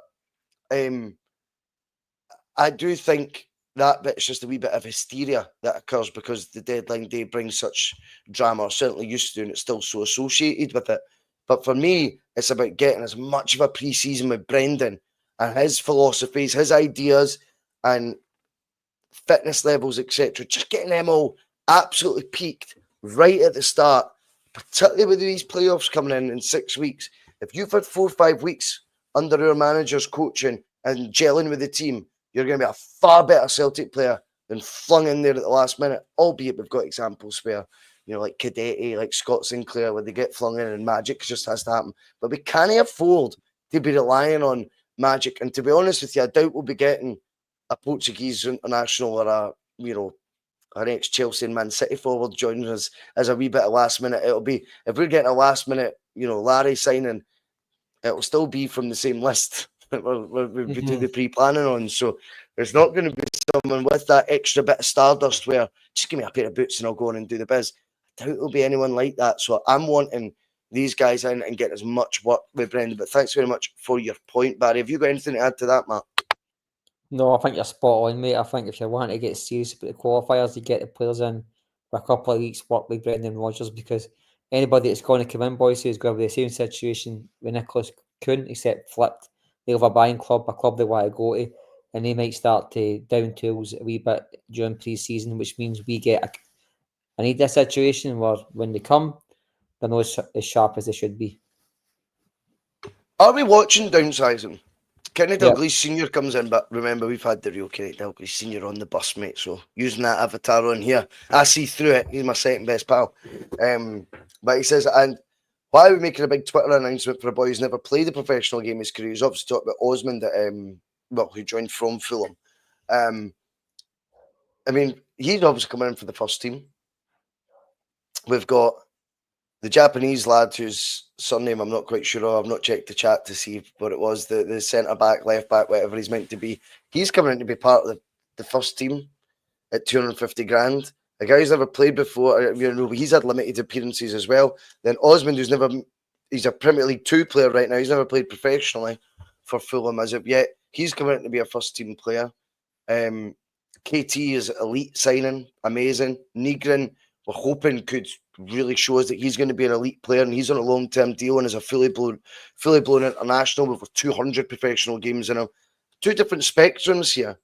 I do think that bit's just a wee bit of hysteria that occurs because the deadline day brings such drama, or certainly used to, and it's still so associated with it. But for me, it's about getting as much of a pre-season with Brendan and his philosophies, his ideas, and fitness levels, etc. Just getting them all absolutely peaked right at the start, particularly with these playoffs coming in 6 weeks. If you've had 4 or 5 weeks under our manager's coaching and gelling with the team, you're going to be a far better Celtic player than flung in there at the last minute, albeit we've got examples where, you know, like Cadete, like Scott Sinclair, where they get flung in and magic just has to happen. But we can't afford to be relying on magic. And to be honest with you, I doubt we'll be getting a Portuguese international or an ex-Chelsea and Man City forward joining us as a wee bit of last minute. It'll be, if we're getting a last minute, Larry signing, it'll still be from the same list that we've been doing the pre-planning on. So there's not going to be someone with that extra bit of stardust where just give me a pair of boots and I'll go on and do the biz. I doubt there'll be anyone like that. So I'm wanting these guys in and get as much work with Brendan. But thanks very much for your point, Barry. Have you got anything to add to that, Matt? No, I think you're spot on, mate. I think if you want to get serious about the qualifiers, you get the players in for a couple of weeks' work with Brendan Rodgers, because anybody that's going to come in, Bhoycie, is going to be the same situation with Nicholas Kuhn, except flipped. They'll have a buying club, a club they want to go to, and they might start to down tools a wee bit during pre-season, which means we get I need this situation where when they come, they're not as sharp as they should be. Are we watching downsizing? Kenny Dalglish Senior comes in, but remember we've had the real Kenny Dalglish Senior on the bus, mate. So using that avatar on here, I see through it. He's my second best pal. But he says, and why are we making a big Twitter announcement for a boy who's never played a professional game in his career? He's obviously talked about Osmond, who joined from Fulham. I mean, he's obviously coming in for the first team. We've got the Japanese lad whose surname I'm not quite sure of. I've not checked the chat to see what it was. The centre back, left back, whatever he's meant to be. He's coming in to be part of the first team at 250 grand. A guy who's never played before, he's had limited appearances as well. Then Osmond, he's a Premier League 2 player right now. He's never played professionally for Fulham as of yet. He's coming in to be a first team player. KT is elite signing, amazing. Negrin, we're hoping could really show us that he's going to be an elite player, and he's on a long-term deal and is a fully blown international with 200 professional games in him. Two different spectrums here.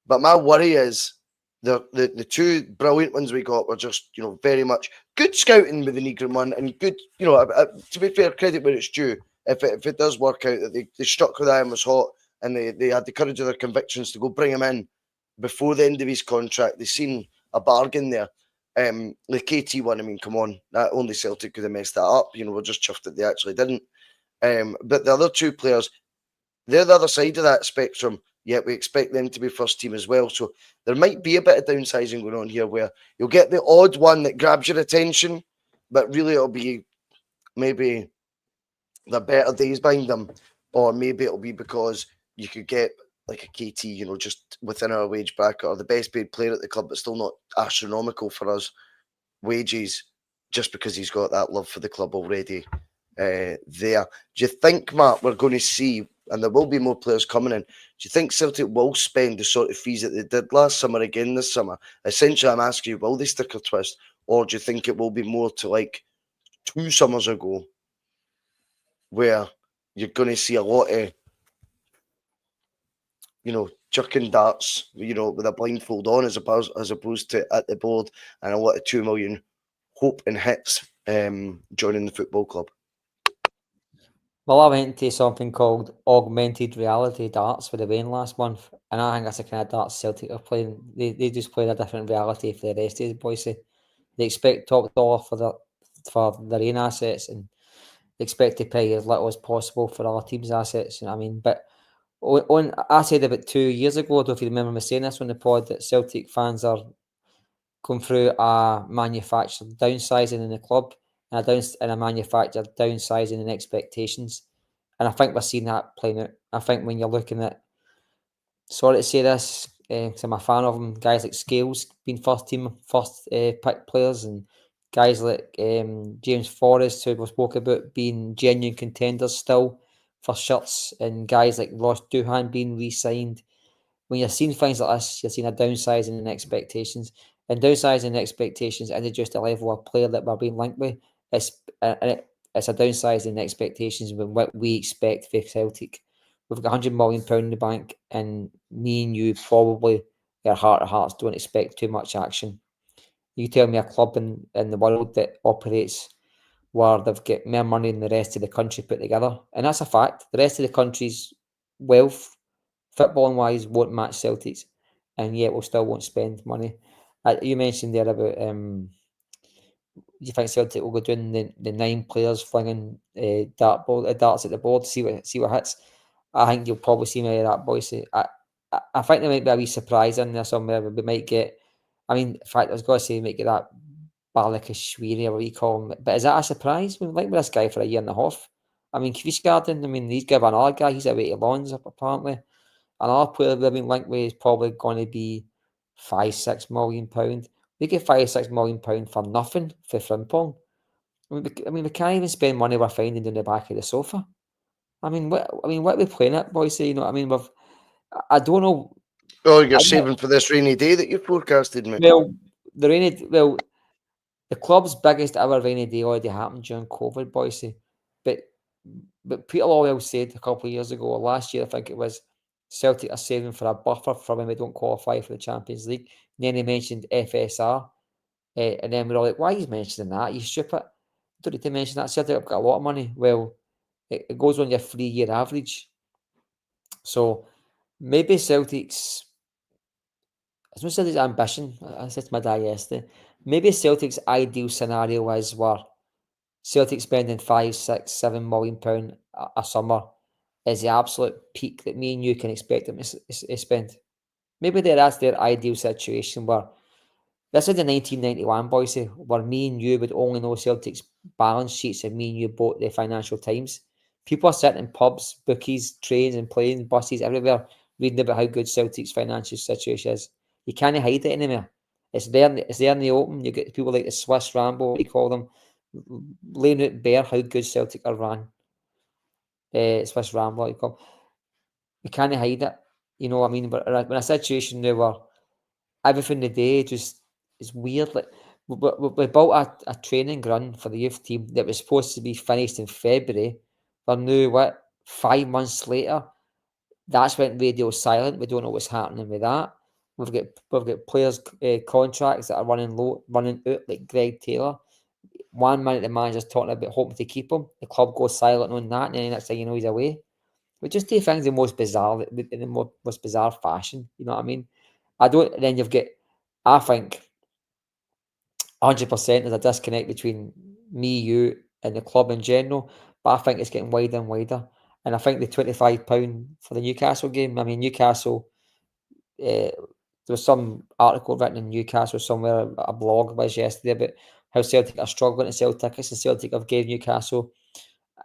But my worry is the two brilliant ones we got were just, very much good scouting with the Negrin one, and good, to be fair, credit where it's due. If it does work out that they struck with iron was hot and they had the courage of their convictions to go bring him in before the end of his contract, they seen a bargain there. The KT one, I mean, come on, that only Celtic could have messed that up. We're just chuffed that they actually didn't. But the other two players, they're the other side of that spectrum, yet we expect them to be first team as well. So there might be a bit of downsizing going on here where you'll get the odd one that grabs your attention, but really it'll be maybe the better days behind them, or maybe it'll be because you could get like a KT, just within our wage bracket, or the best paid player at the club, but still not astronomical for us wages, just because he's got that love for the club already there. Do you think, Matt, we're going to see, and there will be more players coming in, do you think Celtic will spend the sort of fees that they did last summer again this summer? Essentially, I'm asking you, will they stick a twist, or do you think it will be more to like 2 summers ago, where you're going to see a lot of chucking darts, with a blindfold on as opposed to at the board, and a lot of 2 million hope and hits joining the football club? Well, I went to something called augmented reality darts for the Wayne last month, and I think that's the kind of darts Celtic are playing. They just play a different reality for the rest of the boys. They expect top dollar for their own assets, and they expect to pay as little as possible for other teams' assets. You know what I mean? But I said about 2 years ago, I don't know if you remember me saying this on the pod, that Celtic fans are going through a manufactured downsizing in the club and a manufactured downsizing in expectations. And I think we're seeing that playing out. I think when you're looking at, sorry to say this, because I'm a fan of them, guys like Scales being first pick players, and guys like James Forrest, who we spoke about, being genuine contenders still for shirts, and guys like Ross Doohan being re-signed. When you're seeing things like this, you're seeing a downsizing in expectations. And downsizing expectations isn't just a level of player that we're being linked with. It's a downsizing in expectations with what we expect for Celtic. We've got £100 million in the bank, and me and you probably, our heart of hearts, don't expect too much action. You tell me a club in the world that operates where they've got more money than the rest of the country put together, and that's a fact. The rest of the country's wealth, footballing wise, won't match Celtic's, and yet we still won't spend money. You mentioned there about you think Celtic will go doing the 9 players flinging darts at the board, see what hits. I think you'll probably see many of that, Bhoycie. I think there might be a wee surprise in there somewhere. We might get, in fact, I was going to say we might get that Balikashvili, or what you call him. But is that a surprise? We've been with this guy for a year and a half. Kvistgarden, he's given another guy, he's away to Lons apparently. Another player they've been linked with is probably going to be £5-6 million. We get £5-6 million for nothing for Frimpong. We can't even spend money we're finding in the back of the sofa. What are we playing at, Bhoycie? I don't know. Oh, you're saving for this rainy day that you forecasted, mate. The club's biggest ever rainy day already happened during COVID, Bhoycie. But Peter Lawwell said a couple of years ago, or last year, I think it was, Celtic are saving for a buffer for when we don't qualify for the Champions League. And then he mentioned FSR. And then we're all like, why are you mentioning that? You stupid. Don't need to mention that. Celtic have got a lot of money. Well, it goes on your 3-year average. So maybe Celtic's, it's not Celtic's ambition. I said to my dad yesterday, maybe Celtic's ideal scenario is where Celtic spending 5, 6, 7 million pound a summer is the absolute peak that me and you can expect them to spend. Maybe that's their ideal situation where this is the 1991 Boise, where me and you would only know Celtic's balance sheets and me and you bought the Financial Times. People are sitting in pubs, bookies, trains and planes, buses, everywhere, reading about how good Celtic's financial situation is. You can't hide it anymore. It's there, it's there in the open. You get people like the Swiss Rambo, what you call them, laying out bare how good Celtic are ran. Swiss Rambo, what you call them. You can't hide it. You know what I mean? But in a situation now where everything today just is weird. Like we built a training ground for the youth team that was supposed to be finished in February. We're now what 5 months later. That's went radio silent. We don't know what's happening with that. We've got players contracts that are running low, running out like Greg Taylor. 1 minute the manager's talking about hoping to keep him. The club goes silent on that, and then the next thing you know he's away. We just do things in the most bizarre fashion. You know what I mean? I don't. Then you've got, I think, 100% there's a disconnect between me, you, and the club in general. But I think it's getting wider and wider. And I think the £25 for the Newcastle game. I mean, Newcastle. There was some article written in Newcastle somewhere, a blog was yesterday about how Celtic are struggling to sell tickets, and Celtic have gave Newcastle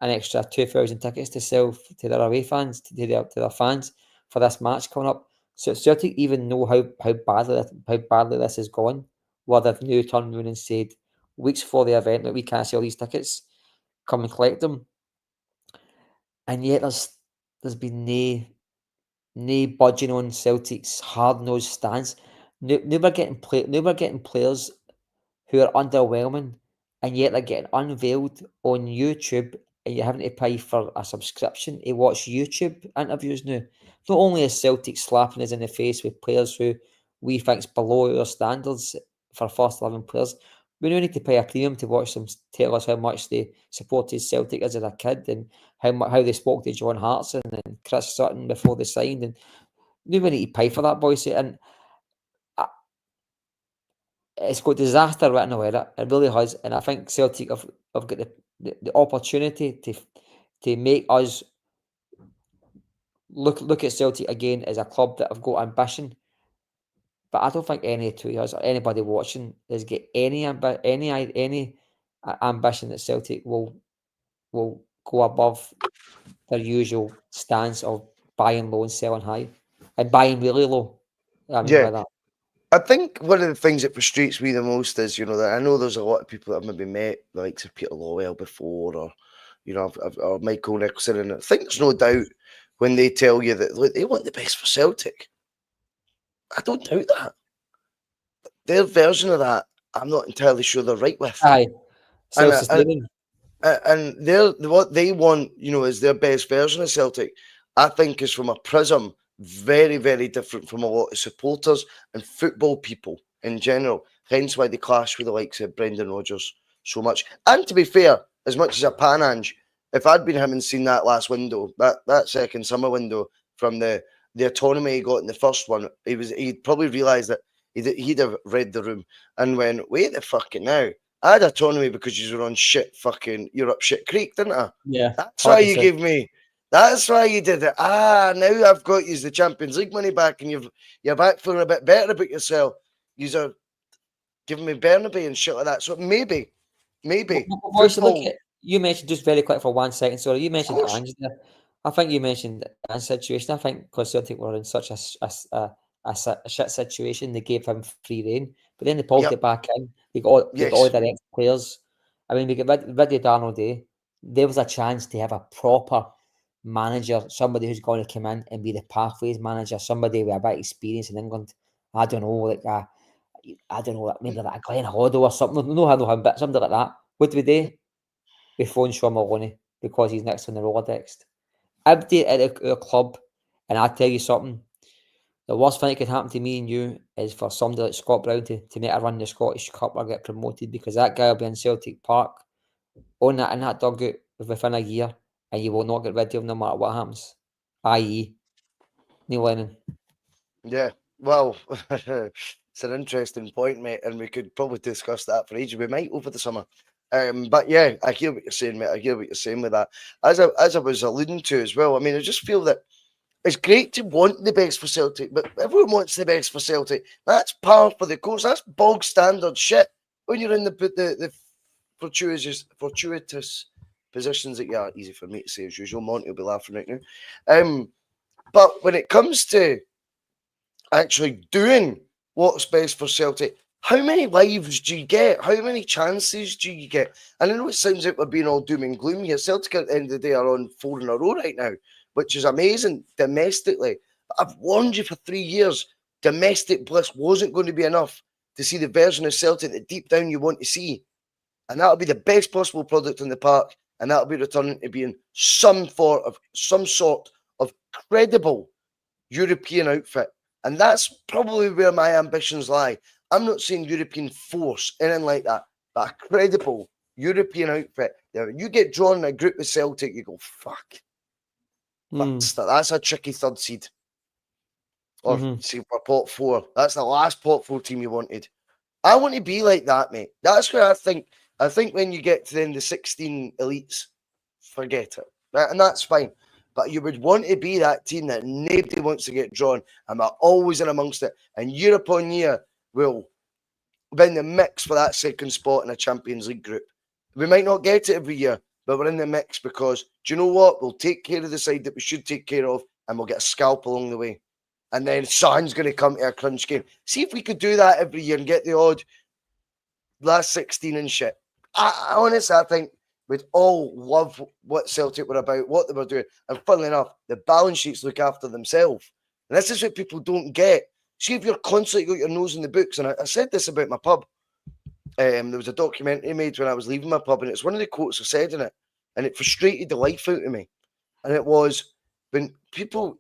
an extra 2,000 tickets to sell to their away fans, to their fans for this match coming up. So Celtic even know how badly this is going, where they've now turned around and said weeks before the event that we can't sell these tickets, come and collect them. And yet there's been no budging on Celtic's hard nosed stance. Now we're getting players who are underwhelming, and yet they're getting unveiled on YouTube, and you're having to pay for a subscription to watch YouTube interviews now. Not only is Celtic slapping us in the face with players who we think's below our standards for first 11 players, we now need to pay a premium to watch them tell us how much they supported Celtic as a kid, and how they spoke to John Hartson and Chris Sutton before they signed, and now we need to pay for that, Bhoycie. And it's got disaster written all over it. It really has, and I think Celtic have got the opportunity to make us look at Celtic again as a club that have got ambition. But I don't think any two years or anybody watching has got any ambition that Celtic will go above their usual stance of buying low and selling high, and buying really low. I mean by that. I think one of the things that frustrates me the most is, that I know there's a lot of people that have maybe met the likes of Peter Lowell before, or, or Michael Nicholson, and I think there's no doubt when they tell you that, look, they want the best for Celtic. I don't doubt that. Their version of that, I'm not entirely sure they're right with. Aye, And self-sustaining. and what they want, is their best version of Celtic. I think is from a prism very, very different from a lot of supporters and football people in general. Hence why they clash with the likes of Brendan Rodgers so much. And to be fair, as much as a panange, if I'd been him and seen that last window, that second summer window from the autonomy he got in the first one, he'd probably realised that he'd have read the room and went, wait the fucking now. I had autonomy because you were on shit fucking Europe shit creek, didn't I? Yeah. That's why you gave me. That's why you did it. Now I've got you the Champions League money back, and you're back feeling a bit better about yourself. You're giving me Burnaby and shit like that. So maybe. Look at, you mentioned, just very quick for 1 second. Sorry, you mentioned Ange there. I think you mentioned the Ange situation. I think because Celtic were in such a shit situation, they gave him free rein. But then they pulled it back in. They got all their ex players. I mean, we got rid of Darnell Day. There was a chance to have a proper manager, somebody who's going to come in and be the pathways manager, somebody with a bit of experience in England. I don't know, maybe like a Glenn Hoddle or something. No, I know him, but something like that. What do we do? We phone Sean Maloney because he's next on the Rolodex. Everybody at our club, and I tell you something, the worst thing that could happen to me and you is for somebody like Scott Brown to make a run the Scottish Cup or get promoted, because that guy will be in Celtic Park in that dugout within a year, and you will not get rid of him no matter what happens. I.e., Neil Lennon. Yeah, well, it's an interesting point, mate, and we could probably discuss that for ages. We might over the summer. But yeah, I hear what you're saying, mate. I hear what you're saying with that. As I was alluding to as well, I mean, I just feel that it's great to want the best for Celtic, but everyone wants the best for Celtic. That's par for the course. That's bog standard shit when you're in the fortuitous positions that you are. Easy for me to say as usual. Monty will be laughing right now. But when it comes to actually doing what's best for Celtic, how many lives do you get? How many chances do you get? And I know it sounds like we're being all doom and gloom here. Celtic at the end of the day are on 4 in a row right now, which is amazing domestically. I've warned you for 3 years, domestic bliss wasn't going to be enough to see the version of Celtic that deep down you want to see. And that'll be the best possible product in the park, and that'll be returning to being some sort of credible European outfit. And that's probably where my ambitions lie. I'm not saying European force, anything like that, but a credible European outfit. Now, when you get drawn in a group with Celtic, you go, fuck. That's a tricky third seed. Or see, for pot 4. That's the last pot 4 team you wanted. I want to be like that, mate. That's where I think when you get to then the 16 elites, forget it. And that's fine. But you would want to be that team that nobody wants to get drawn, and we're always in amongst it. And year upon year, we'll be in the mix for that second spot in a Champions League group. We might not get it every year, but we're in the mix because, do you know what? We'll take care of the side that we should take care of, and we'll get a scalp along the way. And then something's going to come to a crunch game. See if we could do that every year and get the odd last 16 and shit. I honestly, I think we'd all love what Celtic were about, what they were doing. And funnily enough, the balance sheets look after themselves. And this is what people don't get. See if you're constantly got your nose in the books. And I said this about my pub. There was a documentary made when I was leaving my pub, and it's one of the quotes I said in it. And it frustrated the life out of me. And it was when people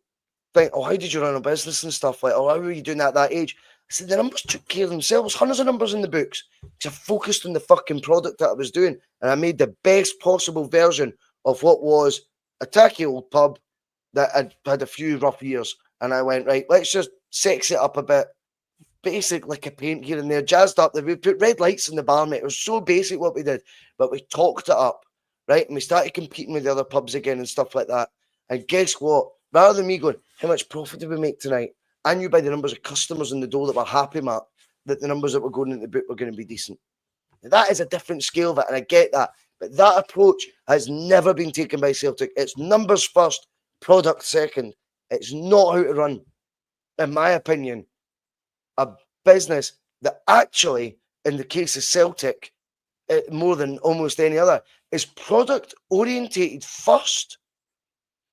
think, oh, how did you run a business and stuff like, oh, how were you doing that at that age? I said, the numbers took care of themselves. Hundreds of numbers in the books. Because I focused on the fucking product that I was doing. And I made the best possible version of what was a tacky old pub that had a few rough years. And I went, right, let's just sex it up a bit. Basic, like a paint here and there. Jazzed up. We put red lights in the bar, mate. It was so basic what we did. But we talked it up, right? And we started competing with the other pubs again and stuff like that. And guess what? Rather than me going, how much profit did we make tonight? I knew by the numbers of customers in the door that were happy, Matt, that the numbers that were going in the book were going to be decent. That is a different scale of it, and I get that. But that approach has never been taken by Celtic. It's numbers first, product second. It's not how to run, in my opinion, a business that actually, in the case of Celtic, more than almost any other, is product orientated first.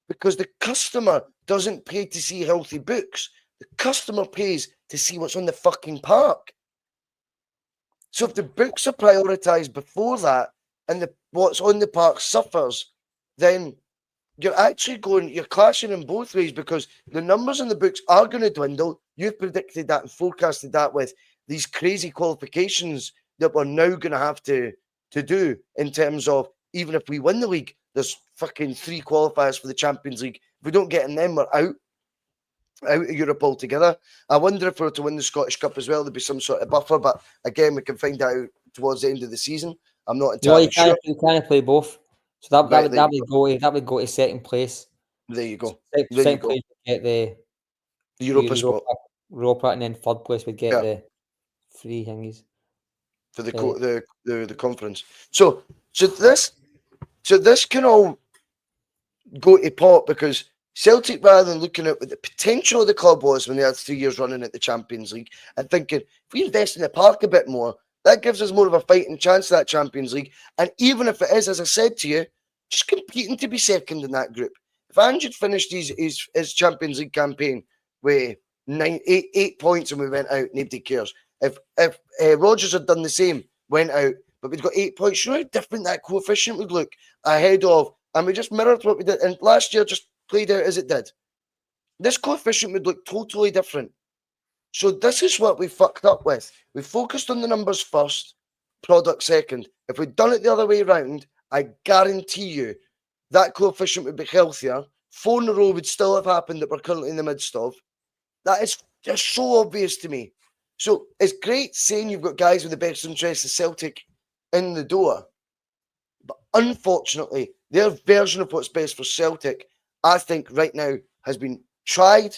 Because the customer doesn't pay to see healthy books. The customer pays to see what's on the fucking park. So if the books are prioritised before that and what's on the park suffers, then you're clashing in both ways because the numbers in the books are going to dwindle. You've predicted that and forecasted that with these crazy qualifications that we're now going to have to do in terms of even if we win the league, there's fucking 3 qualifiers for the Champions League. If we don't get in them, we're out of Europe altogether. I wonder if we were to win the Scottish Cup as well, there'd be some sort of buffer. But again, we can find out towards the end of the season. I'm not entirely sure. You can't play both. So that would go to second place. There you go. Second place would get the Europa spot. Europa, and then third place would get the 3 thingies for the conference. So this can all go to pot because Celtic, rather than looking at what the potential of the club was when they had 3 years running at the Champions League and thinking, if we invest in the park a bit more, that gives us more of a fighting chance of that Champions League. And even if it is, as I said to you, just competing to be second in that group. If Ange had finished his Champions League campaign with 8 points and we went out, nobody cares. If Rodgers had done the same, went out, but we'd got 8 points, you know how different that coefficient would look ahead of, and we just mirrored what we did, and last year just played out as it did. This coefficient would look totally different. So this is what we fucked up with. We focused on the numbers first, product second. If we'd done it the other way around, I guarantee you that coefficient would be healthier 4 in a row would still have happened that we're currently in the midst of. That is just so obvious to me. So it's great saying you've got guys with the best interests of Celtic in the door. But unfortunately, their version of what's best for Celtic, I think right now, has been tried,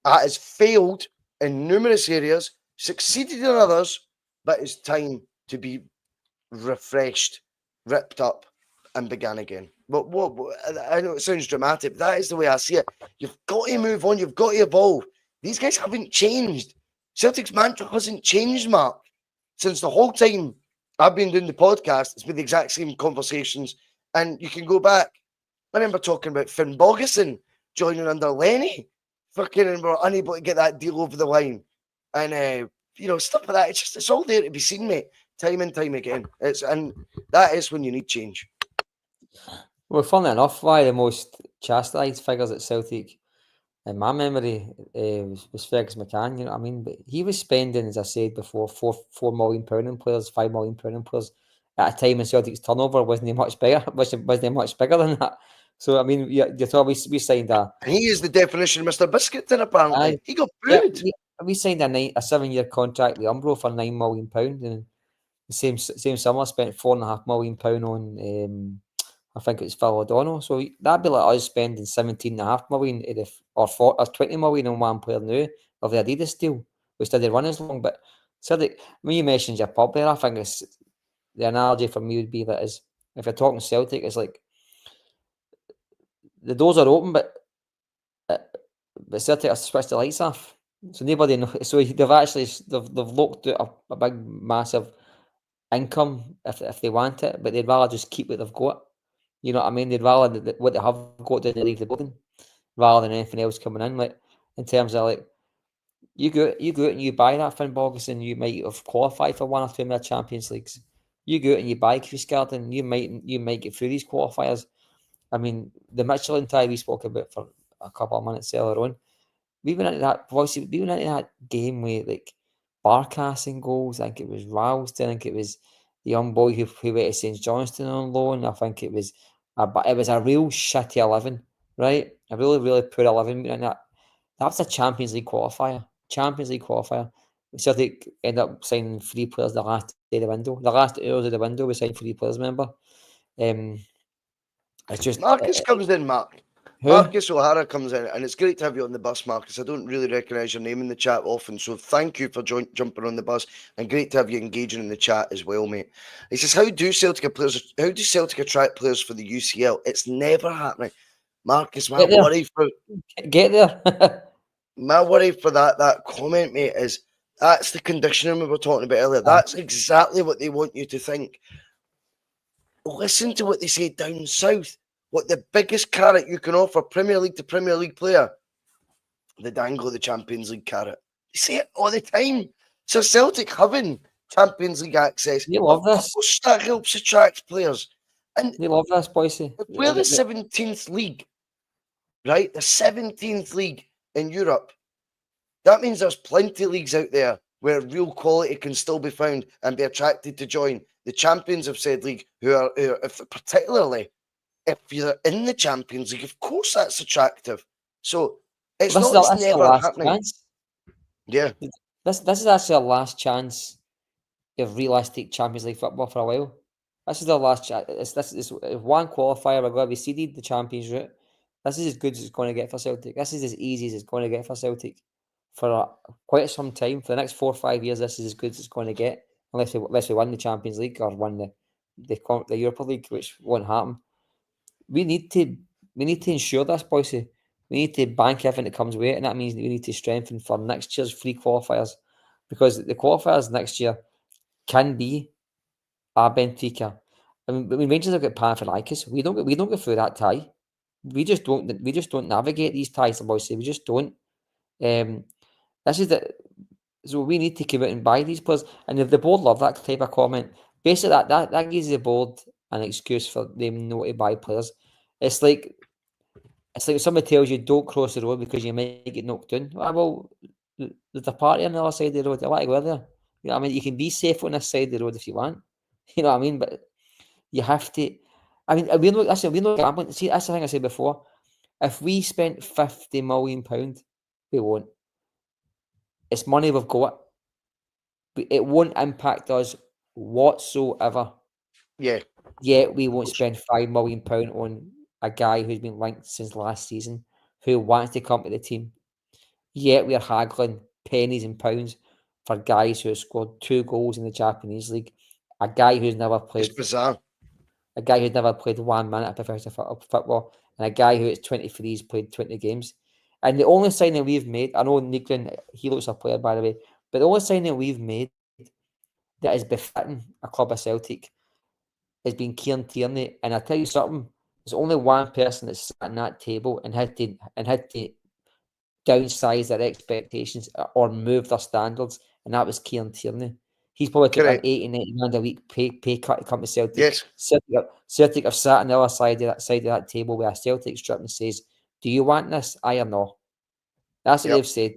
has failed in numerous areas, succeeded in others, but it's time to be refreshed, ripped up, and began again. But what I know it sounds dramatic, but that is the way I see it. You've got to move on, you've got to evolve. These guys haven't changed. Celtic's mantra hasn't changed, Mark, since the whole time I've been doing the podcast. It's been the exact same conversations, and you can go back. I remember talking about Finn Bogason joining under Lenny, fucking, and we're unable to get that deal over the line, and stuff like that. It's all there to be seen, mate, time and time again. And that is when you need change. Well, funnily enough, one of the most chastised figures at Celtic in my memory was Fergus McCann, you know what I mean? But he was spending, as I said before, £4 million on players, £5 million on players at a time when Celtic's turnover wasn't much bigger, wasn't much bigger than that. So I mean, you thought we signed a. And he is the definition of Mr. Biscuiton, apparently. He got booed. We signed a 7-year contract with Umbro for £9 million, and the same summer spent £4.5 million on I think it's Phil O'Donnell. So that'd be like us spending £17.5 million or 20 million on one player now of the Adidas deal, which didn't run as long. But Celtic, when you mentioned your pub there, I think it's the analogy for me would be that is if you're talking Celtic, it's like the doors are open, but Celtic have switched the lights off. So nobody knows. So they've looked at a big, massive income if they want it, but they'd rather just keep what they've got. You know what I mean? They'd rather what they have got to leave the building rather than anything else coming in. Like in terms of like you go out and you buy that Finn Bogason, you might have qualified for one or two more Champions Leagues. You go out and you buy Kuhn, and you might get through these qualifiers. I mean, the Michelin tie we spoke about for a couple of minutes earlier on. We went into that game with like Barkas goals. I think it was Ralston. I think it was the young boy who went to St Johnstone on loan. I think it was a real shitty 11, right? A really, really poor 11. That was a Champions League qualifier. Celtic ended up signing 3 players the last day of the window. The last hours of the window, we signed 3 players, remember? It's just Marcus comes in, Mark. Who? Marcus O'Hara comes in, and it's great to have you on the bus, Marcus. I don't really recognise your name in the chat often, so thank you for jumping on the bus, and great to have you engaging in the chat as well, mate. He says, how do Celtic attract players for the UCL? It's never happening. Marcus, my worry for that comment, mate, is that's the conditioning we were talking about earlier. That's exactly what they want you to think. Listen to what they say down south. What the biggest carrot you can offer Premier League to Premier League player? The dangle of the Champions League carrot. They say it all the time. So Celtic having Champions League access, you love this. Of course that helps attract players. And you love this, Bhoycie. If we're the 17th league, right? The 17th league in Europe. That means there's plenty of leagues out there where real quality can still be found and be attracted to join the champions of said league, who are particularly if you're in the Champions League, of course that's attractive. So it's never happening. Chance. Yeah. This is actually our last chance of realistic Champions League football for a while. This is the last chance. This is one qualifier. We're going to be seeded the Champions route. This is as good as it's going to get for Celtic. This is as easy as it's going to get for Celtic for quite some time. For the next 4 or 5 years, this is as good as it's going to get, unless we win the Champions League or win the Europa League, which won't happen. We need to ensure this, Bhoycie. We need to bank everything that comes with it, and that means we need to strengthen for next year's free qualifiers, because the qualifiers next year can be a Benfica. I mean, Rangers have got Panathinaikos. We don't go through that tie. We just don't navigate these ties, Bhoycie. We just don't. So we need to come out and buy these players, and if the board love that type of comment, basically that gives the board an excuse for them not to buy players. It's like if somebody tells you don't cross the road because you might get knocked down. Well, there's a party on the other side of the road. I like to go there. You know what I mean? You can be safe on this side of the road if you want. You know what I mean? But you have to. I mean, we're not gambling. See, that's the thing I said before. If we spent £50 million, we won't. It's money we've got. But it won't impact us whatsoever. Yeah. Yet we won't spend £5 million on a guy who's been linked since last season, who wants to come to the team. Yet we are haggling pennies and pounds for guys who have scored 2 goals in the Japanese league. A guy who's never It's played. bizarre. A guy who's never played 1 minute of professional football, and a guy who at 23 has played 20 games. And the only signing we've made, I know Nigrin, he looks a player by the way, but the only signing we've made that is befitting a club of Celtic has been Kieran Tierney. And I'll tell you something, there's only one person that's sat at that table and had to downsize their expectations or move their standards, and that was Kieran Tierney. He's probably took an Correct. 80, 90 grand a week pay cut to come to Celtic. Yes. Celtic have sat on the other side of that table with a Celtic strip and says, "Do you want this? I am not." That's what they've said.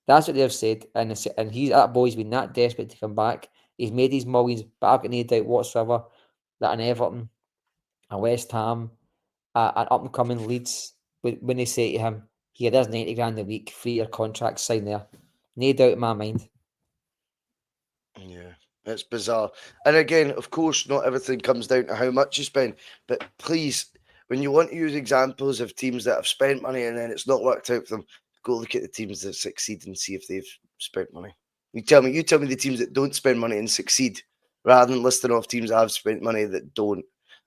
That's what they've said, and that boy's been that desperate to come back. He's made his millions, but I've got no doubt whatsoever that an Everton, a West Ham, an up and coming Leeds, when they say to him, "Here, there's 90 grand a week, 3-year contract, sign there," no doubt in my mind. Yeah, it's bizarre. And again, of course, not everything comes down to how much you spend, but please, when you want to use examples of teams that have spent money and then it's not worked out for them, go look at the teams that succeed and see if they've spent money. You tell me the teams that don't spend money and succeed, rather than listing off teams that have spent money that don't.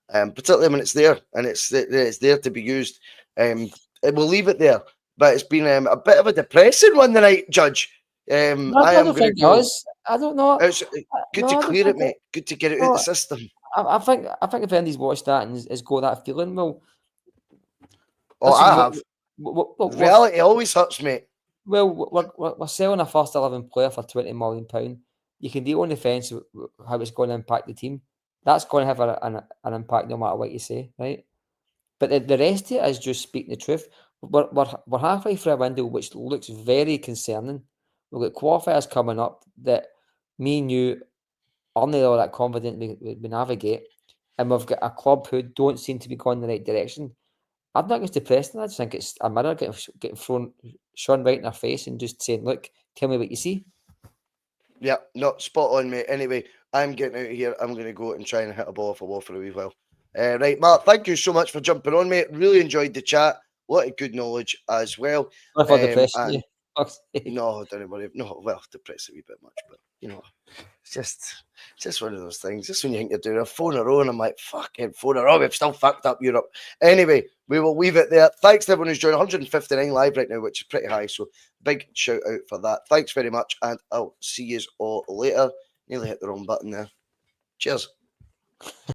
Particularly when it's there and it's there to be used. And we'll leave it there. But it's been a bit of a depressing one tonight, Judge. I am don't going to think it go. was. I don't know. It's good to clear it, mate. Good to get it out of the No, system. I think if Andy's watched that and has got that feeling, well, Oh, listen, I have. Reality always hurts, mate. Well, we're selling a first 11 player for £20 million. You can deal on the fence how it's going to impact the team. That's going to have an impact no matter what you say, right? But the rest of it is just speaking the truth. We're halfway through a window which looks very concerning. We've got qualifiers coming up that me and you aren't all that confident we navigate. And we've got a club who don't seem to be going in the right direction. I'm not just depressed. I just think it's a mirror getting shone right in our face and just saying, "Look, tell me what you see." Yeah, not spot on, mate. Anyway, I'm getting out of here. I'm going to go and try and hit a ball off a wall for a wee while. Right, Mark, thank you so much for jumping on, mate. Really enjoyed the chat. A lot of good knowledge as well. Sorry for depressing you. No, don't worry. No, well, depressed a wee bit much, but it's just one of those things. Just when you think you're doing a 4 in a row, and I'm like, fucking 4 in a row, we've still fucked up Europe. Anyway, we will leave it there. Thanks to everyone who's joined. 159 live right now, which is pretty high. So big shout out for that. Thanks very much, and I'll see you all later. Nearly hit the wrong button there. Cheers.